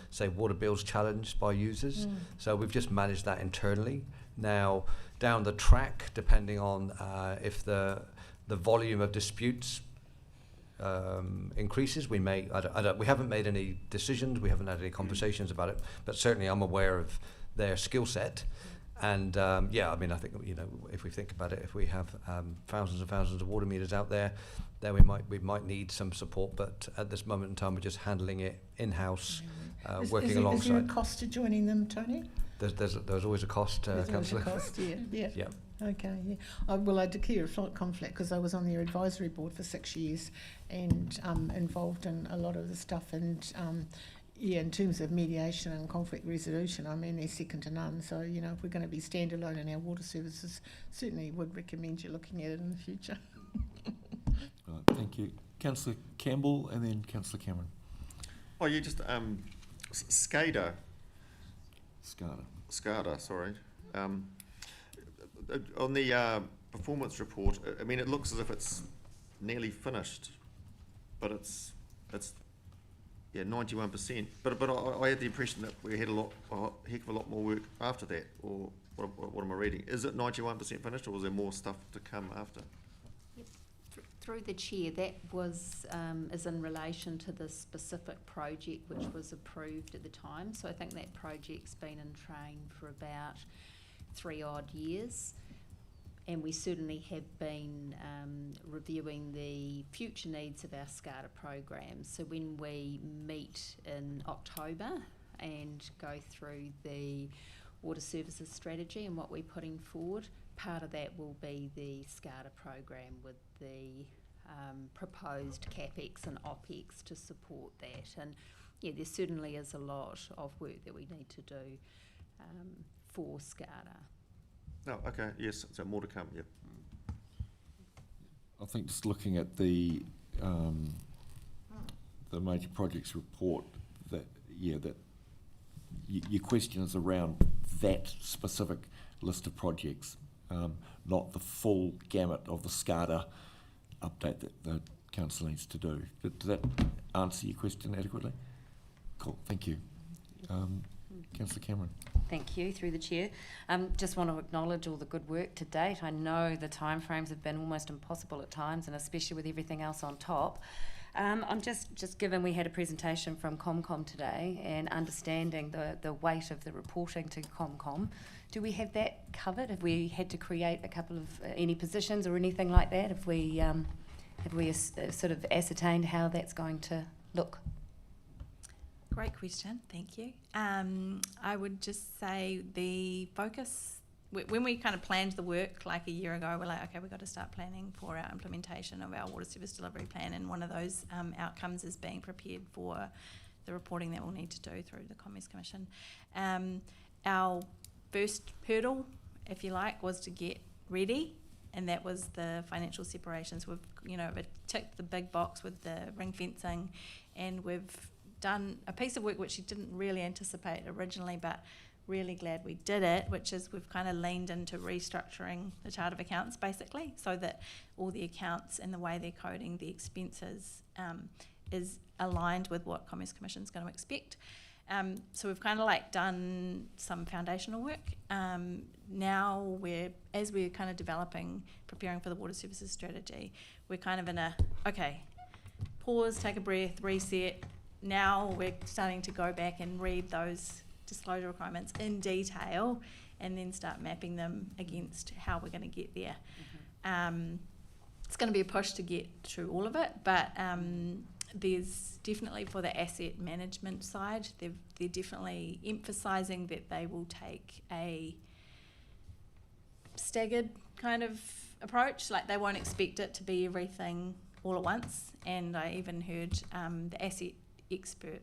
Speaker 8: say, water bills challenged by users. So we've just managed that internally. Now, down the track, depending on if the volume of disputes increases, we haven't made any decisions, we haven't had any conversations about it, but certainly I'm aware of their skill set. And I mean, I think, if we think about it, if we have thousands and thousands of water meters out there, then we might need some support, but at this moment in time we're just handling it in-house, working alongside.
Speaker 2: Is there a cost to joining them, Tony?
Speaker 8: There's always a cost, Councillor.
Speaker 2: There's always a cost, yeah.
Speaker 8: Yeah.
Speaker 2: Okay, yeah. I declare a conflict because I was on their advisory board for 6 years and involved in a lot of the stuff. And in terms of mediation and conflict resolution, I mean, they're second to none. So, if we're going to be standalone in our water services, certainly would recommend you looking at it in the future.
Speaker 1: Right, thank you. Councillor Campbell and then Councillor Cameron.
Speaker 5: Oh, you just SCADA, sorry. On the performance report, I mean, it looks as if it's nearly finished, but it's 91%. But I had the impression that we had a heck of a lot more work after that. Or what am I reading? Is it 91% finished, or was there more stuff to come after?
Speaker 10: Through the chair, that was is in relation to the specific project which was approved at the time. So I think that project's been in train for about 3 odd years, and we certainly have been reviewing the future needs of our SCADA program. So when we meet in October and go through the water services strategy and what we're putting forward, part of that will be the SCADA program with the proposed CapEx and OpEx to support that. And there certainly is a lot of work that we need to do for SCADA.
Speaker 5: Oh, okay, yes, so more to come, yep.
Speaker 1: I think just looking at the major projects report, that your question is around that specific list of projects, not the full gamut of the SCADA update that the council needs to do. Does that answer your question adequately? Cool, thank you. Councillor Cameron.
Speaker 13: Thank you, through the chair. Just want to acknowledge all the good work to date. I know the timeframes have been almost impossible at times, and especially with everything else on top. I'm just given we had a presentation from ComCom today and understanding the weight of the reporting to ComCom, do we have that covered? Have we had to create a couple of any positions or anything like that? Have we sort of ascertained how that's going to look?
Speaker 9: Great question, thank you. I would just say the focus, when we kind of planned the work like a year ago, we're like, okay, we've got to start planning for our implementation of our water service delivery plan, and one of those outcomes is being prepared for the reporting that we'll need to do through the Commerce Commission. Our first hurdle, if you like, was to get ready, and that was the financial separations. We've ticked the big box with the ring fencing, and we've done a piece of work which you didn't really anticipate originally, but really glad we did it, which is we've kind of leaned into restructuring the chart of accounts basically, so that all the accounts and the way they're coding the expenses is aligned with what Commerce Commission is going to expect. So we've kind of like done some foundational work. Now as we're kind of preparing for the water services strategy, we're kind of in a, okay, pause, take a breath, reset. Now we're starting to go back and read those disclosure requirements in detail and then start mapping them against how we're going to get there. Mm-hmm. It's going to be a push to get through all of it, but there's definitely, for the asset management side, they're definitely emphasising that they will take a staggered kind of approach. Like, they won't expect it to be everything all at once. And I even heard the asset expert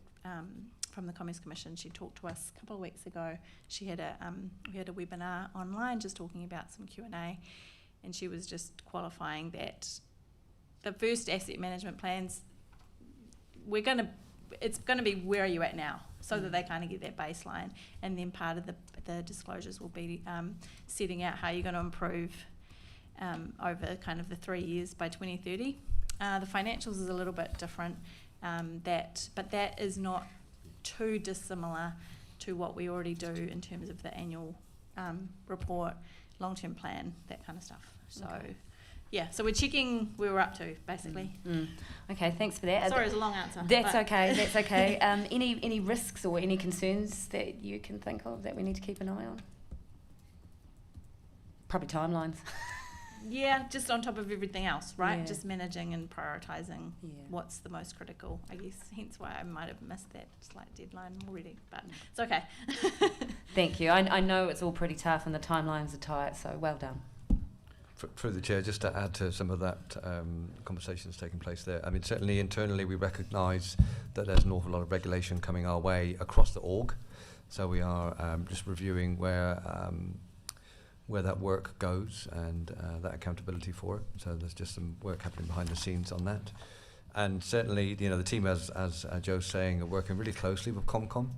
Speaker 9: from the Commerce Commission. She talked to us a couple of weeks ago. She had we had a webinar online just talking about some Q&A, and she was just qualifying that the first asset management plans, it's going to be where are you at now, so that they kind of get that baseline, and then part of the disclosures will be setting out how you're going to improve over kind of the 3 years by 2030. The financials is a little bit different, but that is not too dissimilar to what we already do in terms of the annual report, long-term plan, that kind of stuff. So. Okay. Yeah, so we're checking where we're up to, basically.
Speaker 13: Okay, thanks for that.
Speaker 9: Sorry, it's a long answer.
Speaker 13: That's okay, that's okay. Any risks or any concerns that you can think of that we need to keep an eye on? Probably timelines.
Speaker 9: Yeah, just on top of everything else, right?
Speaker 13: Yeah.
Speaker 9: Just managing and prioritising what's the most critical, I guess. Hence why I might have missed that slight deadline already, but it's okay.
Speaker 13: Thank you. I know it's all pretty tough and the timelines are tight, so well done.
Speaker 8: Through the chair, just to add to some of that conversations taking place there. I mean, certainly internally we recognise that there's an awful lot of regulation coming our way across the org. So we are just reviewing where that work goes and that accountability for it. So there's just some work happening behind the scenes on that. And certainly, the team, as Joe's saying, are working really closely with ComCom.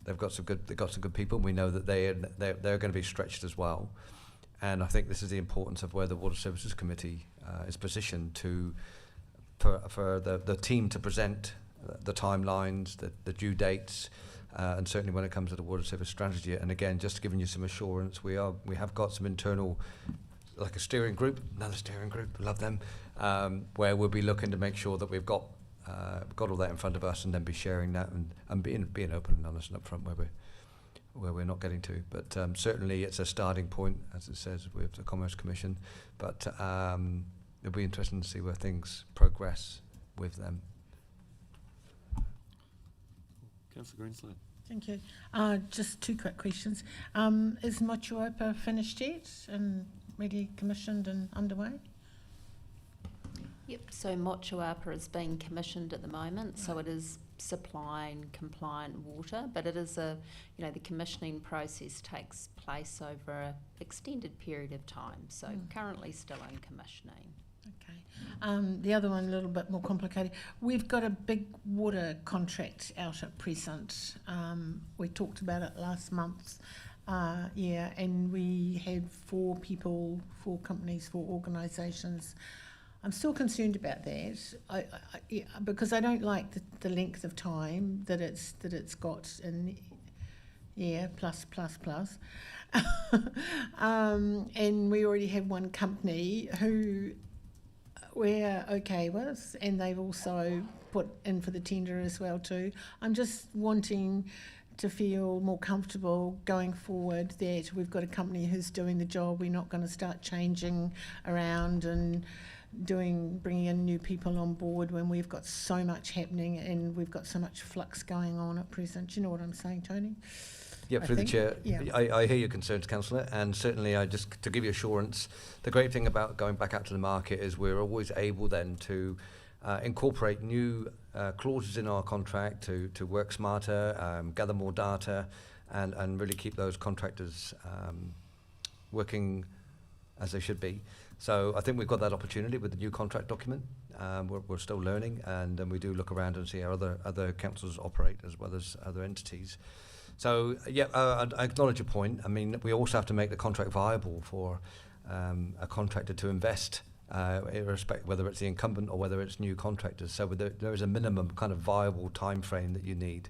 Speaker 8: They've got some good people. We know that they're going to be stretched as well. And I think this is the importance of where the Water Services Committee is positioned for the team to present the timelines, the due dates, and certainly when it comes to the water service strategy. And again, just giving you some assurance, we have got some internal, like a steering group, another steering group, love them, where we'll be looking to make sure that we've got all that in front of us, and then be sharing that and being open and honest and upfront where we're not getting to. But certainly it's a starting point, as it says, with the Commerce Commission. But it'll be interesting to see where things progress with them.
Speaker 1: Councillor Greenslade.
Speaker 2: Thank you. Just two quick questions. Is Motuopa finished yet and ready, commissioned and underway?
Speaker 10: Yep, so Motuapa is being commissioned at the moment, so it is supplying compliant water, but it is the commissioning process takes place over an extended period of time, so currently still in commissioning.
Speaker 2: Okay. The other one, a little bit more complicated. We've got a big water contract out at present. We talked about it last month. And we had 4 people, 4 companies, 4 organisations. I'm still concerned about that because I don't like the length of time that it's got in. Plus. And we already have one company who we're okay with, and they've also put in for the tender as well too. I'm just wanting to feel more comfortable going forward that we've got a company who's doing the job. We're not going to start changing around and bringing in new people on board when we've got so much happening and we've got so much flux going on at present. You know what I'm saying, Tony?
Speaker 8: Yeah, through the chair.
Speaker 2: Yeah.
Speaker 8: I hear your concerns, Councillor, and certainly to give you assurance, the great thing about going back out to the market is we're always able then to incorporate new clauses in our contract to work smarter, gather more data, and really keep those contractors working as they should be. So I think we've got that opportunity with the new contract document. We're still learning, and then we do look around and see how other councils operate as well as other entities. So I acknowledge your point. I mean, we also have to make the contract viable for a contractor to invest, irrespective whether it's the incumbent or whether it's new contractors. So there is a minimum kind of viable time frame that you need.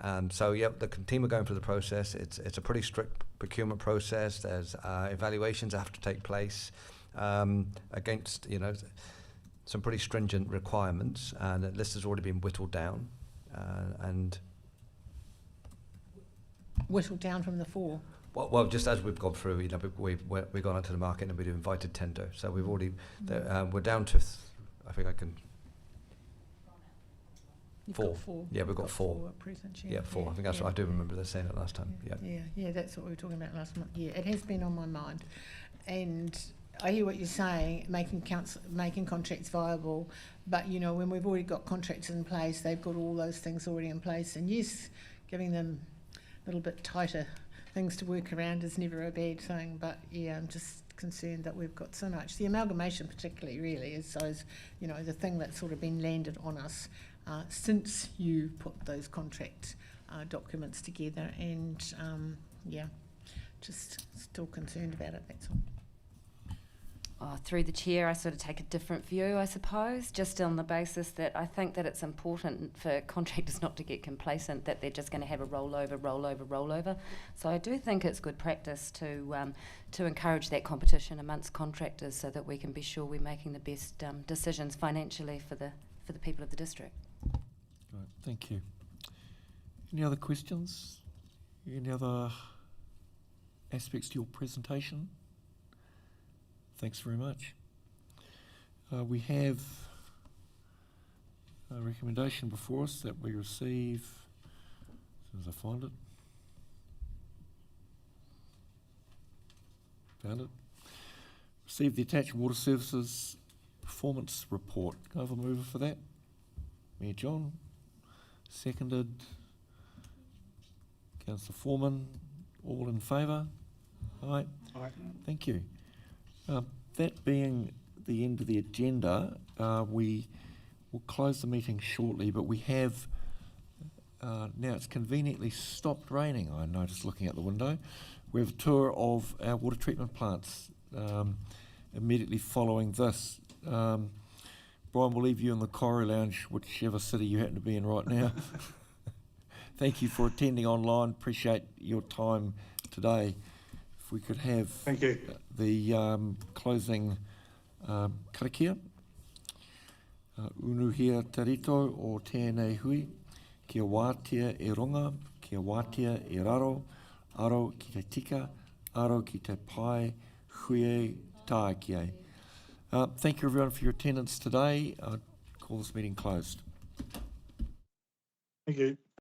Speaker 8: The team are going through the process. It's a pretty strict procurement process. There's evaluations that have to take place against some pretty stringent requirements, and the list has already been whittled down.
Speaker 2: Whittled down from the 4.
Speaker 8: Well, just as we've gone through, we've gone out to the market and we've invited tender. So we've already we're down to I think I can.
Speaker 2: You've
Speaker 8: 4.
Speaker 2: got 4.
Speaker 8: Yeah, we've got 4.
Speaker 2: At present,
Speaker 8: Yeah, 4. I think that's what I do remember they saying it last time.
Speaker 2: Yeah, that's what we were talking about last month. Yeah, it has been on my mind, and I hear what you're saying, making contracts viable. But when we've already got contracts in place, they've got all those things already in place, and yes, giving them a little bit tighter things to work around is never a bad thing. But yeah, I'm just concerned that we've got so much. The amalgamation, particularly, really is those, the thing that's sort of been landed on us. Since you put those contract documents together, and just still concerned about it, that's all.
Speaker 13: Through the chair, I sort of take a different view, I suppose, just on the basis that I think that it's important for contractors not to get complacent, that they're just going to have a rollover. So I do think it's good practice to encourage that competition amongst contractors so that we can be sure we're making the best decisions financially for the people of the district.
Speaker 1: Right, thank you. Any other questions? Any other aspects to your presentation? Thanks very much. We have a recommendation before us that we receive, as soon as I find it. Found it. Receive the attached water services performance report. Can I have a mover for that? Mayor John. Seconded. Councillor Foreman. All in favour? Aye.
Speaker 4: Aye.
Speaker 1: Thank you. That being the end of the agenda, we will close the meeting shortly, but we have, now it's conveniently stopped raining, I noticed looking out the window. We have a tour of our water treatment plants immediately following this. Brian, we'll leave you in the Corrie Lounge, whichever city you happen to be in right now. Thank you for attending online. Appreciate your time today. If we could have
Speaker 4: Thank you.
Speaker 1: The closing karakia. Unuhia tarito o tēnei hui, kia wātia e ronga, kia wātia e raro, aro ki te tika, aro ki te pai, hui tākia. Thank you everyone for your attendance today. Call this meeting closed.
Speaker 4: Thank you.